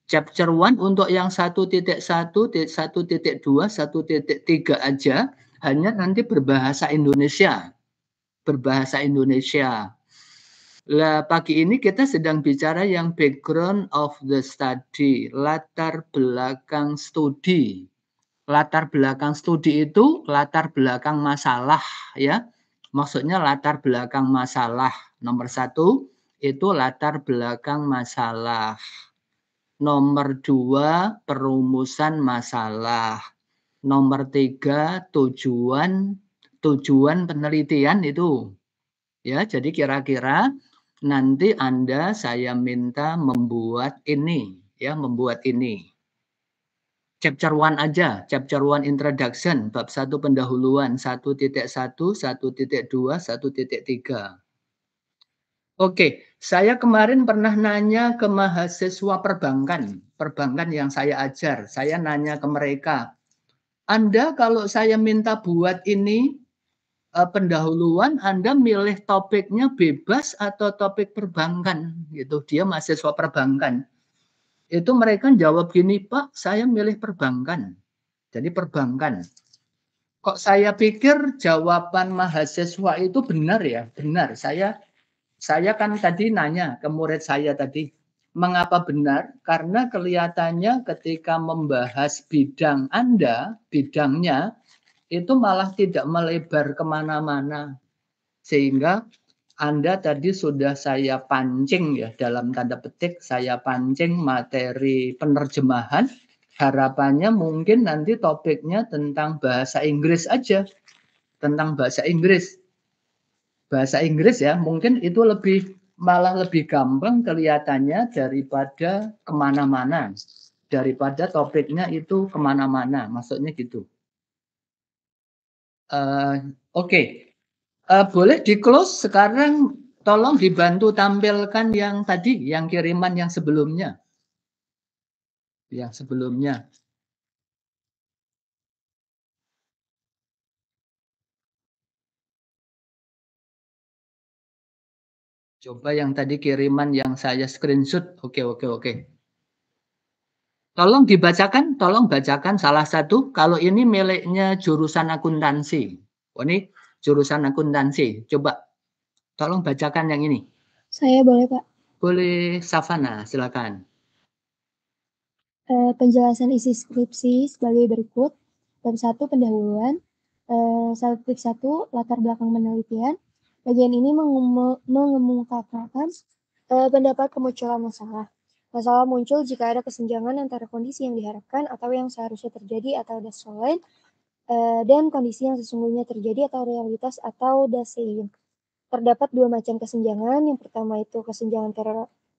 [SPEAKER 1] Chapter 1 untuk yang 1.1, 1.2, 1.3 aja hanya nanti berbahasa Indonesia. Berbahasa Indonesia. Lah pagi ini kita sedang bicara yang background of the study, latar belakang studi. Latar belakang studi itu latar belakang masalah ya. Maksudnya latar belakang masalah. Nomor 1 itu latar belakang masalah. Nomor 2 perumusan masalah. Nomor 3 tujuan penelitian itu. Ya, jadi kira-kira nanti saya minta membuat ini, ya, membuat ini. Chapter 1 aja, chapter 1 introduction, bab 1 pendahuluan, 1.1, 1.2, 1.3. Oke, saya kemarin pernah nanya ke mahasiswa perbankan yang saya ajar. Saya nanya ke mereka, Anda kalau saya minta buat ini pendahuluan, Anda milih topiknya bebas atau topik perbankan? Gitu. Dia mahasiswa perbankan. Itu mereka jawab gini, Pak, saya milih perbankan. Jadi perbankan. Kok saya pikir jawaban mahasiswa itu benar ya? Benar. Saya kan tadi nanya ke murid saya tadi, mengapa benar? Karena kelihatannya ketika membahas bidang Anda, bidangnya, itu malah tidak melebar kemana-mana. Sehingga Anda tadi sudah saya pancing ya, dalam tanda petik, saya pancing materi penerjemahan, harapannya mungkin nanti topiknya tentang bahasa Inggris aja, tentang bahasa Inggris. Bahasa Inggris ya, mungkin itu malah lebih gampang kelihatannya daripada kemana-mana. Daripada topiknya itu kemana-mana, maksudnya gitu. Oke. Boleh di-close sekarang, tolong dibantu tampilkan yang tadi, yang kiriman yang sebelumnya. Yang sebelumnya. Coba yang tadi kiriman yang saya screenshot. Oke. Tolong bacakan salah satu. Kalau ini miliknya jurusan akuntansi. Oh, ini jurusan akuntansi. Coba tolong bacakan yang ini.
[SPEAKER 3] Saya boleh, Pak.
[SPEAKER 1] Boleh, Savana, silakan.
[SPEAKER 3] Penjelasan isi skripsi sebagai berikut. Bab 1 pendahuluan. 1.1 latar belakang penelitian. Bagian ini mengemukakan pendapat kemunculan masalah. Masalah muncul jika ada kesenjangan antara kondisi yang diharapkan atau yang seharusnya terjadi atau dasar lain dan kondisi yang sesungguhnya terjadi atau realitas atau Dasein. Terdapat dua macam kesenjangan. Yang pertama itu kesenjangan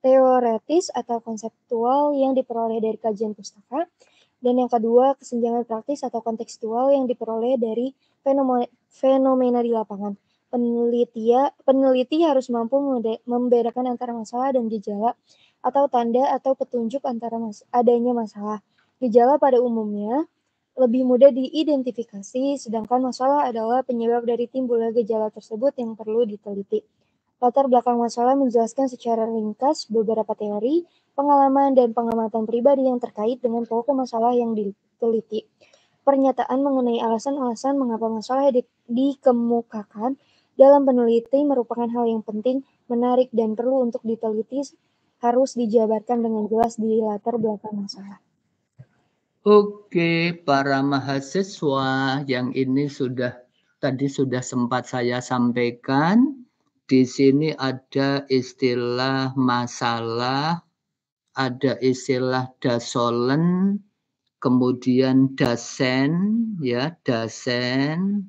[SPEAKER 3] teoretis atau konseptual yang diperoleh dari kajian pustaka. Dan yang kedua, kesenjangan praktis atau kontekstual yang diperoleh dari fenomena di lapangan. Peneliti harus mampu membedakan antara masalah dan gejala atau tanda atau petunjuk antara adanya masalah. Gejala pada umumnya lebih mudah diidentifikasi, sedangkan masalah adalah penyebab dari timbulnya gejala tersebut yang perlu diteliti. Latar belakang masalah menjelaskan secara ringkas beberapa teori, pengalaman, dan pengamatan pribadi yang terkait dengan pokok masalah yang diteliti. Pernyataan mengenai alasan-alasan mengapa masalah dikemukakan dalam peneliti merupakan hal yang penting, menarik, dan perlu untuk diteliti, harus dijabarkan dengan jelas di latar belakang masalah.
[SPEAKER 1] Oke, para mahasiswa yang ini tadi sudah sempat saya sampaikan. Di sini ada istilah masalah, ada istilah dasolen, kemudian dasen, ya dasen.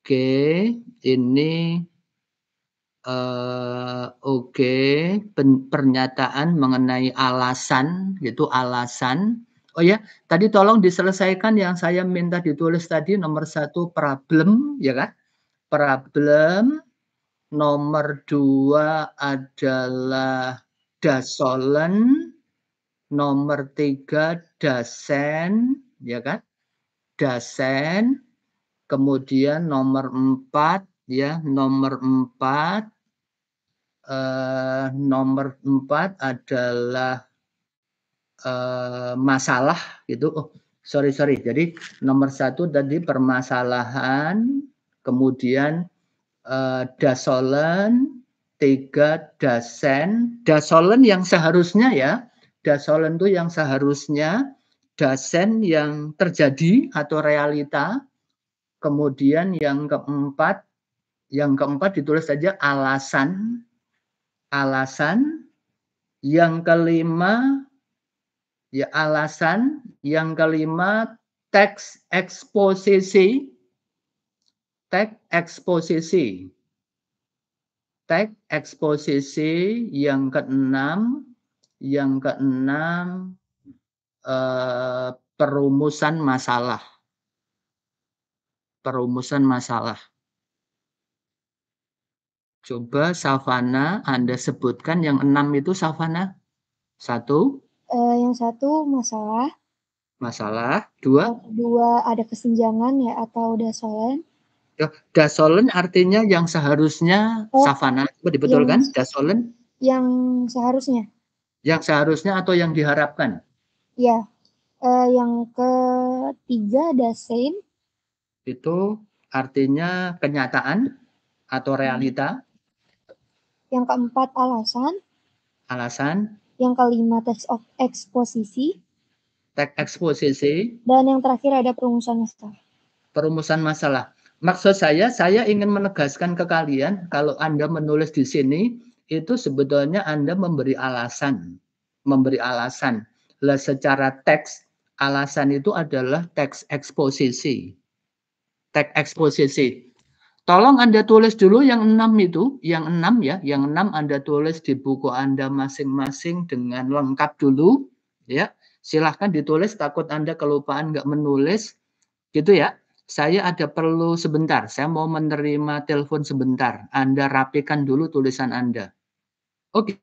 [SPEAKER 1] Oke, ini oke, pernyataan mengenai alasan, gitu alasan. Oh ya, tadi tolong diselesaikan yang saya minta ditulis tadi nomor 1 problem, ya kan? Problem. Nomor 2 adalah dasolen. Nomor 3 dasen, ya kan? Dasen. Kemudian nomor 4, ya, nomor 4 adalah masalah gitu. Oh, sorry. Jadi nomor 1 tadi permasalahan, kemudian dasolen, 3 dasen. Dasolen yang seharusnya ya. Dasolen itu yang seharusnya, dasen yang terjadi atau realita. Kemudian yang keempat ditulis saja alasan. Yang kelima ya alasan, yang kelima teks eksposisi. Yang keenam perumusan masalah. Coba Savana, Anda sebutkan yang 6 itu Savana. 1.
[SPEAKER 3] Yang 1 masalah.
[SPEAKER 1] 2.
[SPEAKER 3] Yang kedua ada kesenjangan ya atau dasolen.
[SPEAKER 1] Dasolen artinya yang seharusnya Savana. Coba dibetulkan dasolen.
[SPEAKER 3] Yang seharusnya.
[SPEAKER 1] Yang seharusnya atau yang diharapkan?
[SPEAKER 3] Ya. Yang ketiga dasein.
[SPEAKER 1] Itu artinya kenyataan atau realita.
[SPEAKER 3] Yang keempat alasan. Yang kelima teks eksposisi. Dan yang terakhir ada perumusan masalah.
[SPEAKER 1] Maksud saya ingin menegaskan ke kalian kalau Anda menulis di sini itu sebetulnya Anda memberi alasan. Lah secara teks alasan itu adalah teks eksposisi. Tolong Anda tulis dulu yang 6 itu, yang 6 ya, yang 6 Anda tulis di buku Anda masing-masing dengan lengkap dulu, ya. Silahkan ditulis, takut Anda kelupaan nggak menulis, gitu ya. Saya ada perlu sebentar, saya mau menerima telepon sebentar. Anda rapikan dulu tulisan Anda. Oke.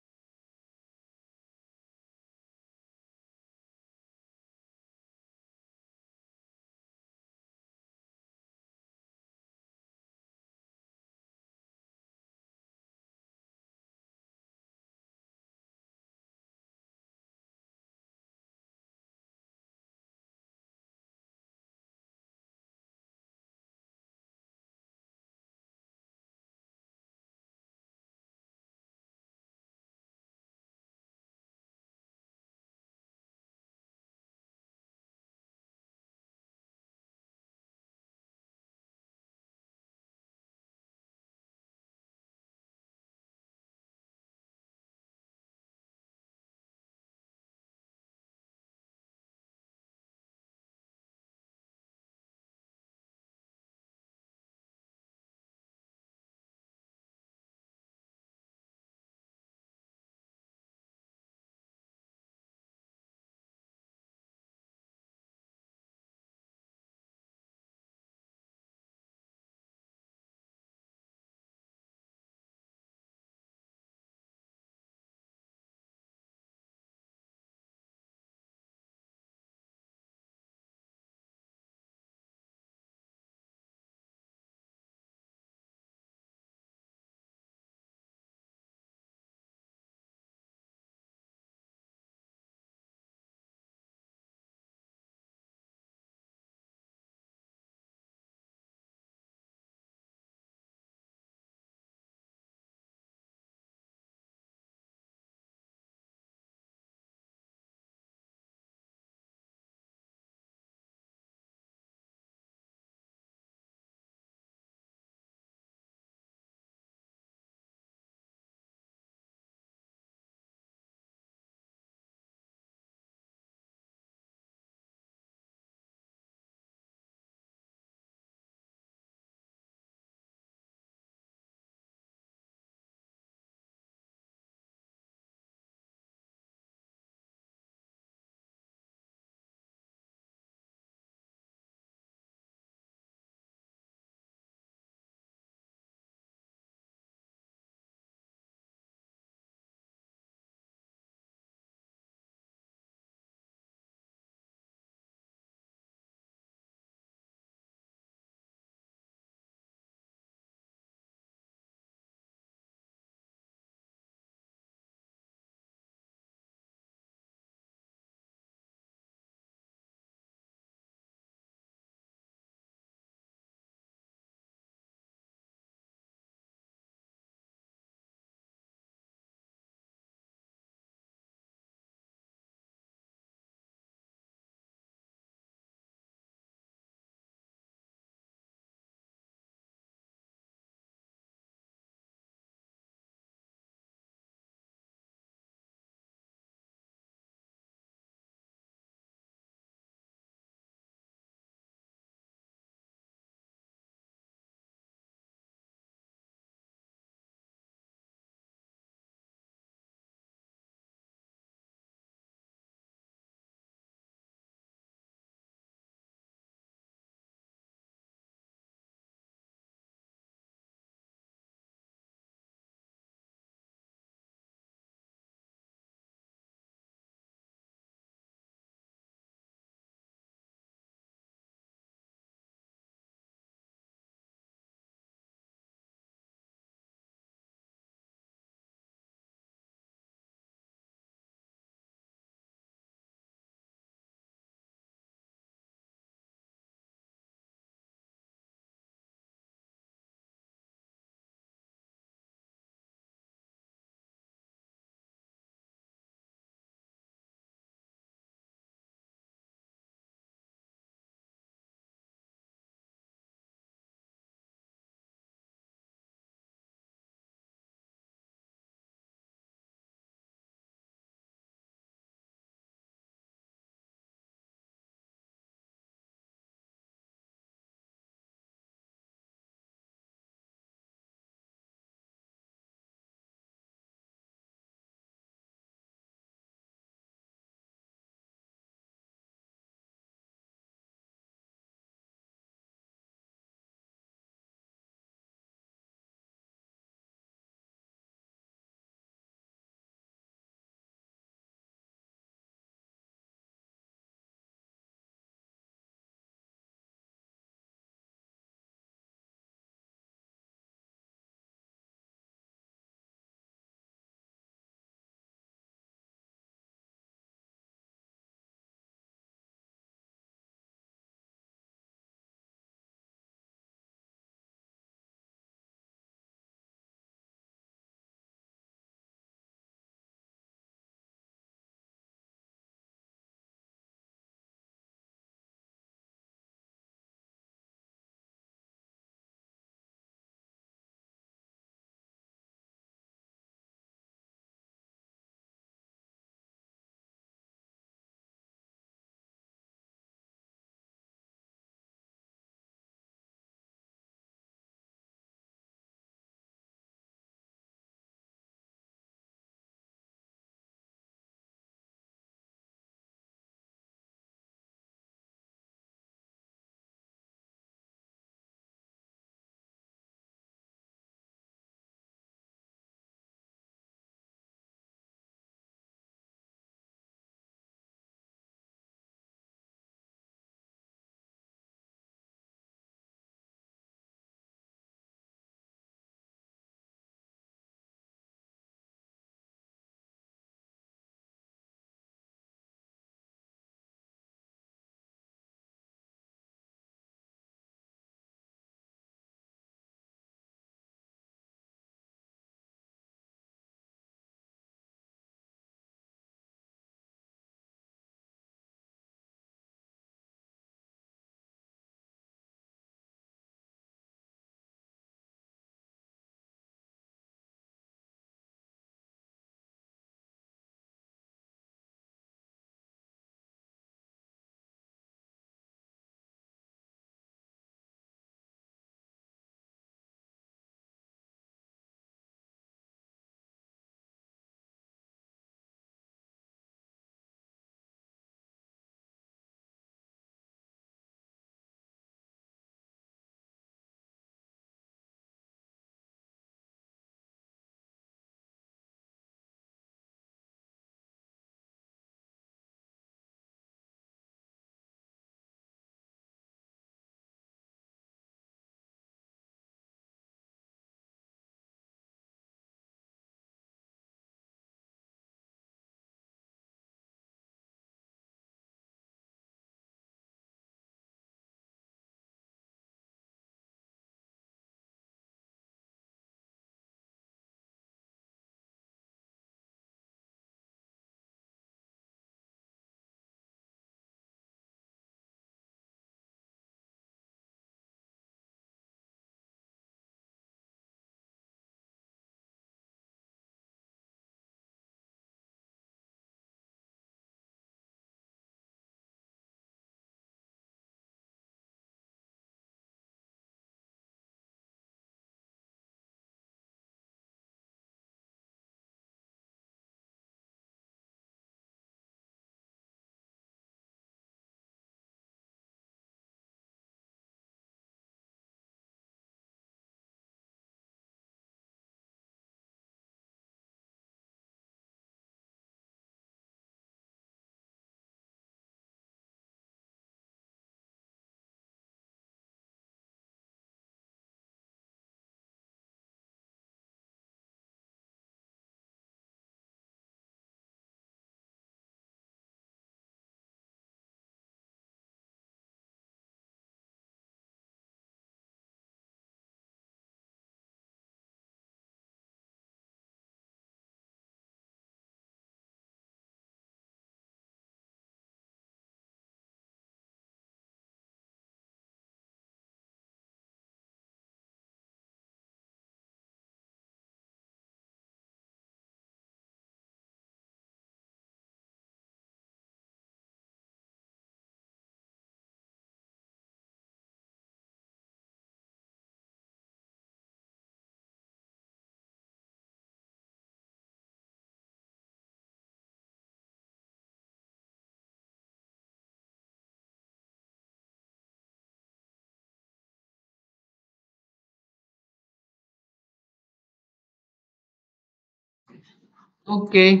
[SPEAKER 1] Oke.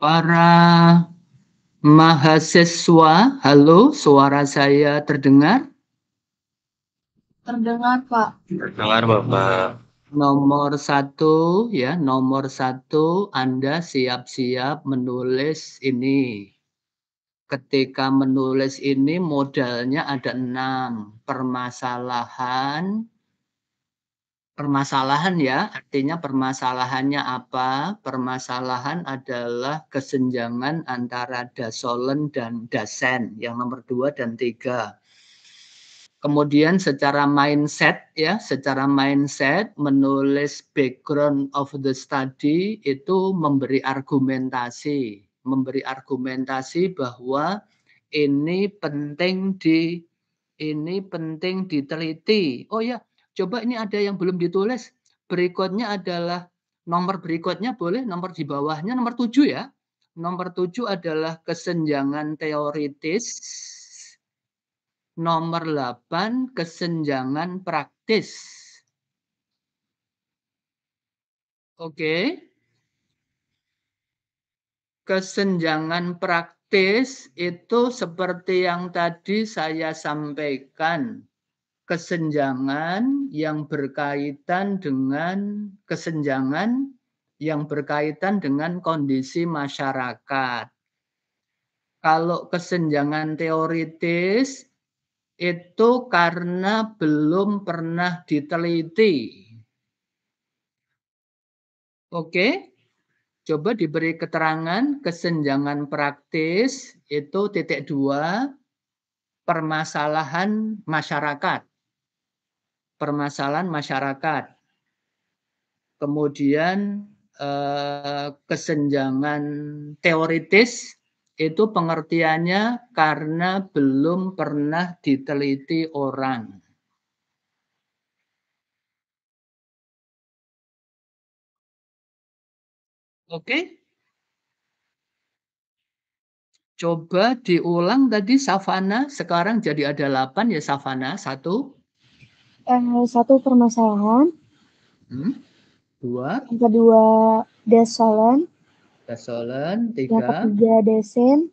[SPEAKER 1] Para mahasiswa, halo, suara saya terdengar?
[SPEAKER 3] Terdengar, Pak.
[SPEAKER 5] Dengar Bapak.
[SPEAKER 1] Nomor 1 ya, nomor 1 Anda siap-siap menulis ini. Ketika menulis ini modalnya ada 6. Permasalahan ya, artinya permasalahannya apa? Permasalahan adalah kesenjangan antara dasolen dan dasen, yang nomor 2 dan 3. Kemudian secara mindset ya, secara mindset menulis background of the study itu memberi argumentasi bahwa ini penting diteliti. Oh ya, coba ini ada yang belum ditulis. Berikutnya adalah nomor berikutnya boleh, nomor di bawahnya nomor 7 ya. Nomor 7 adalah kesenjangan teoritis. Nomor 8 kesenjangan praktis. Oke. Kesenjangan praktis itu seperti yang tadi saya sampaikan. Kesenjangan yang berkaitan dengan kondisi masyarakat. Kalau kesenjangan teoritis itu karena belum pernah diteliti. Oke, coba diberi keterangan kesenjangan praktis itu titik 2, permasalahan masyarakat. Kemudian kesenjangan teoritis itu pengertiannya karena belum pernah diteliti orang. Oke. Coba diulang tadi Savana, sekarang jadi ada 8 ya Savana, 1.
[SPEAKER 3] 1 permasalahan.
[SPEAKER 1] 2.
[SPEAKER 3] Yang kedua dasolen.
[SPEAKER 1] 3.
[SPEAKER 3] Yang ketiga dasen.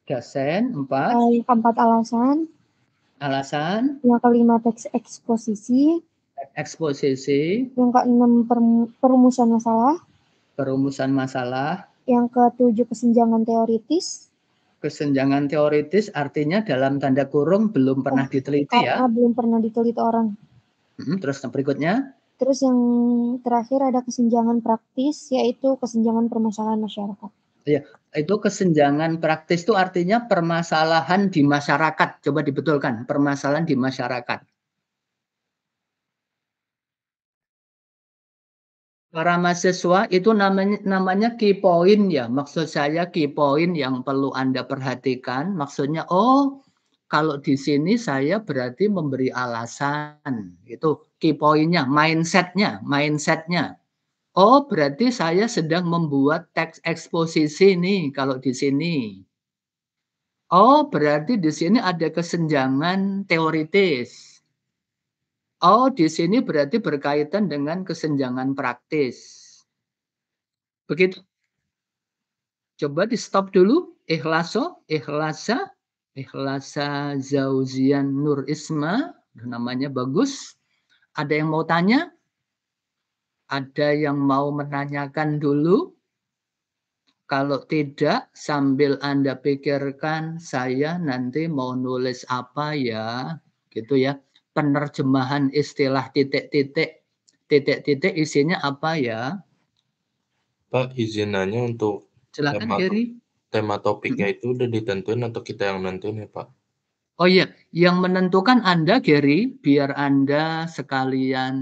[SPEAKER 1] 4.
[SPEAKER 3] Yang keempat alasan. Yang kelima teks eksposisi. Yang keenam perumusan masalah. Yang ketujuh kesenjangan teoritis.
[SPEAKER 1] Artinya dalam tanda kurung belum pernah diteliti ya.
[SPEAKER 3] Belum pernah diteliti orang.
[SPEAKER 1] Terus berikutnya?
[SPEAKER 3] Terus yang terakhir ada kesenjangan praktis, yaitu kesenjangan permasalahan masyarakat.
[SPEAKER 1] Ya, itu kesenjangan praktis itu artinya permasalahan di masyarakat. Coba dibetulkan, permasalahan di masyarakat. Para mahasiswa itu namanya key point ya. Maksud saya key point yang perlu Anda perhatikan. Maksudnya, kalau di sini saya berarti memberi alasan. Itu key point-nya, mindset-nya. Oh, berarti saya sedang membuat teks eksposisi nih kalau di sini. Oh, berarti di sini ada kesenjangan teoritis. Oh, di sini berarti berkaitan dengan kesenjangan praktis. Begitu. Coba di stop dulu. Ikhlasa Zauzian Nur Isma. Namanya bagus. Ada yang mau tanya? Ada yang mau menanyakan dulu? Kalau tidak, sambil Anda pikirkan, saya nanti mau nulis apa ya, gitu ya. Penerjemahan istilah titik-titik isinya apa ya?
[SPEAKER 5] Pak, izin nanya untuk
[SPEAKER 1] Silakan, Gary.
[SPEAKER 5] Tema topiknya itu udah ditentuin atau kita yang nentuin ya, Pak?
[SPEAKER 1] Oh iya, yang menentukan Anda, Gary, biar Anda sekalian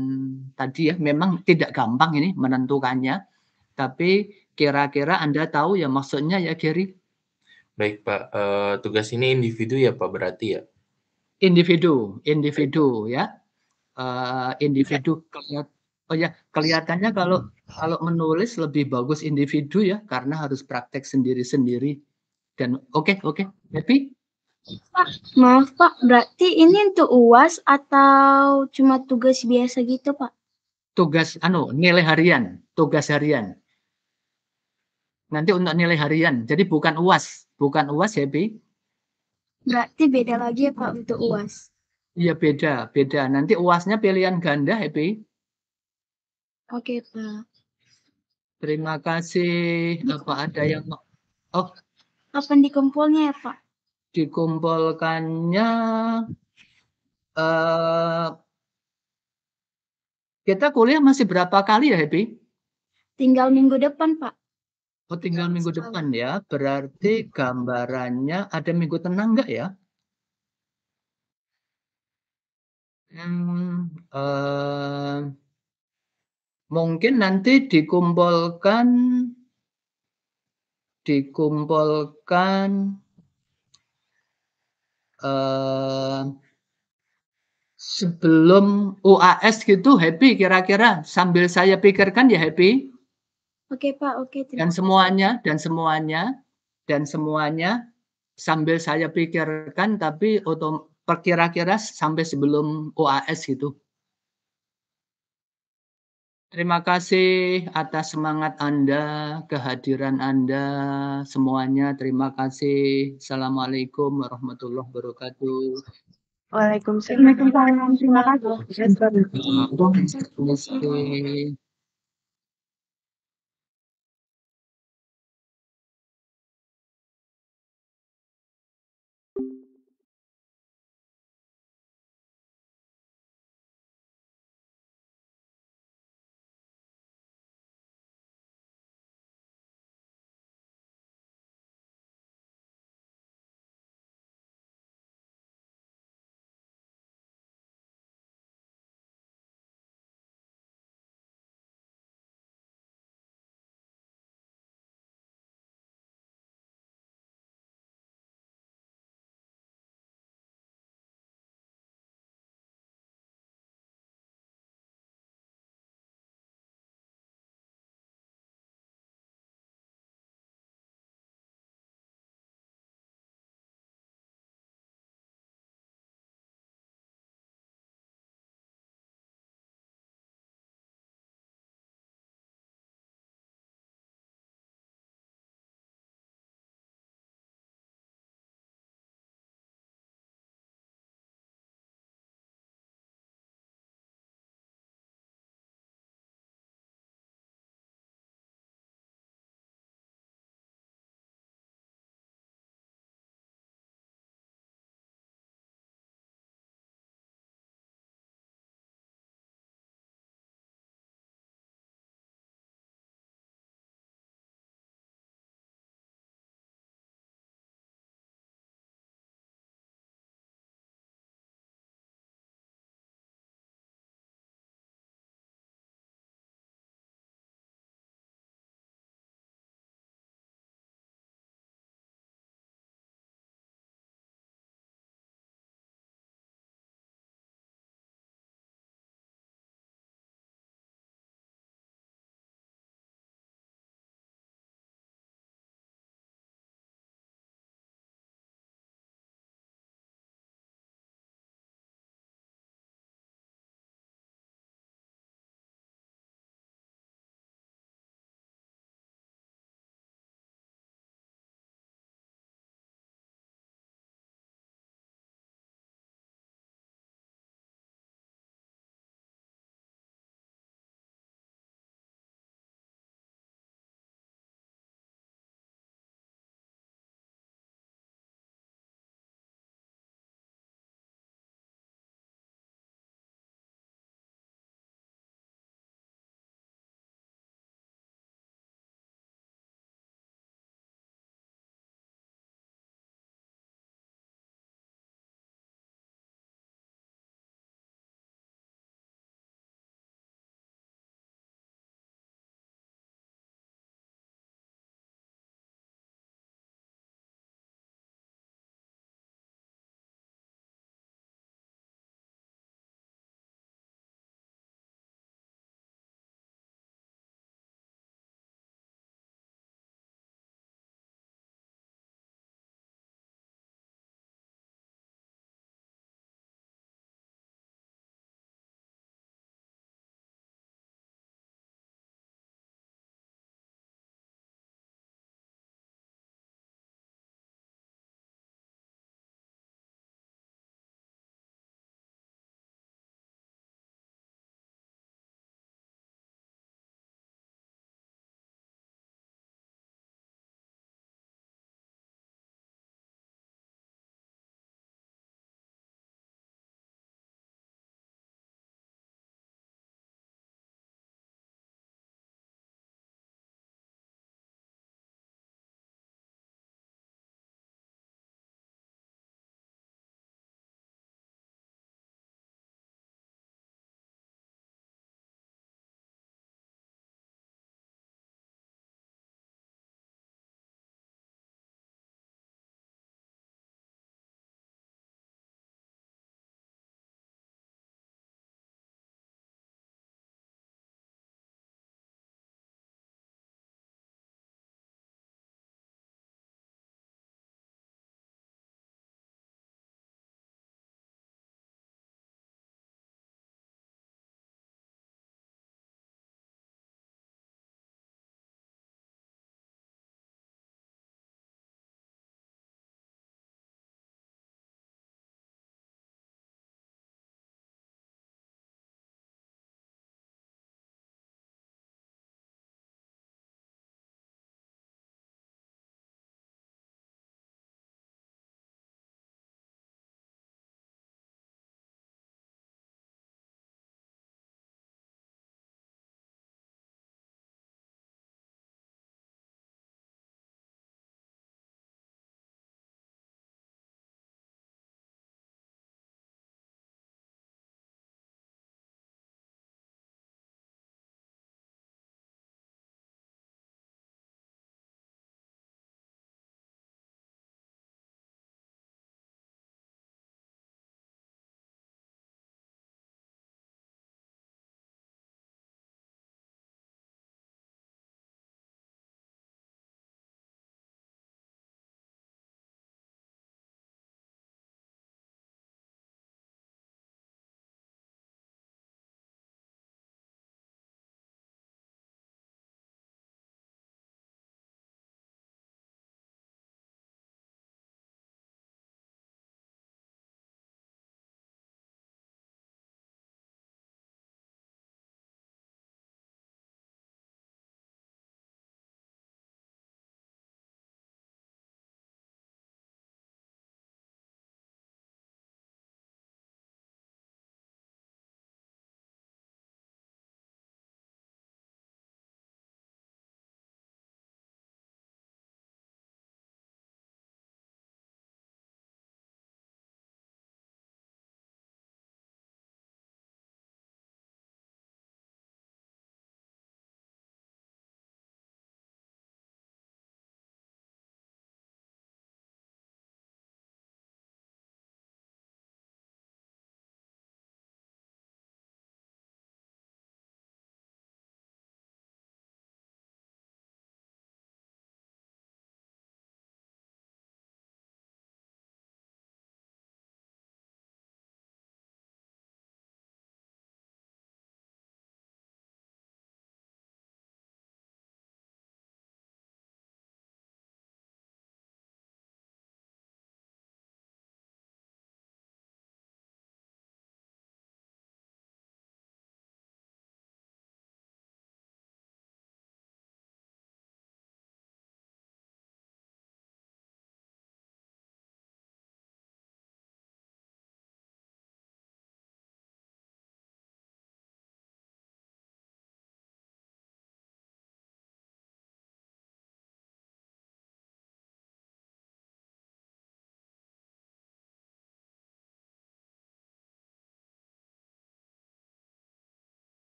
[SPEAKER 1] tadi ya, memang tidak gampang ini menentukannya, tapi kira-kira Anda tahu ya maksudnya ya, Gary?
[SPEAKER 5] Baik, Pak. Tugas ini individu ya, Pak, berarti ya?
[SPEAKER 1] Individu ya. Individu. Oh ya, kelihatannya kalau menulis lebih bagus individu ya, karena harus praktek sendiri-sendiri. Dan oke, happy?
[SPEAKER 7] Pak, maaf Pak, berarti ini untuk UAS atau cuma tugas biasa gitu Pak?
[SPEAKER 1] Tugas nilai harian, tugas harian. Nanti untuk nilai harian. Jadi bukan UAS, Happy.
[SPEAKER 7] Berarti beda lagi ya Pak untuk UAS.
[SPEAKER 1] Iya beda. Nanti UASnya pilihan ganda, Happy.
[SPEAKER 7] Oke Pak.
[SPEAKER 1] Terima kasih. Apa ada yang
[SPEAKER 7] Kapan dikumpulnya ya Pak?
[SPEAKER 1] dikumpulkannya? Kita kuliah masih berapa kali ya, Happy?
[SPEAKER 7] Tinggal minggu depan Pak.
[SPEAKER 1] Oh, tinggal minggu depan ya. Berarti gambarannya ada minggu tenang nggak ya? Mungkin nanti dikumpulkan sebelum UAS gitu, Happy, kira-kira sambil saya pikirkan ya, Happy.
[SPEAKER 7] Oke Pak, oke.
[SPEAKER 1] Dan semuanya sambil saya pikirkan, tapi kira-kira sampai sebelum UAS gitu. Terima kasih atas semangat Anda, kehadiran Anda, semuanya. Terima kasih. Assalamualaikum warahmatullahi wabarakatuh.
[SPEAKER 4] Waalaikumsalam. Terima kasih.
[SPEAKER 1] Terima kasih.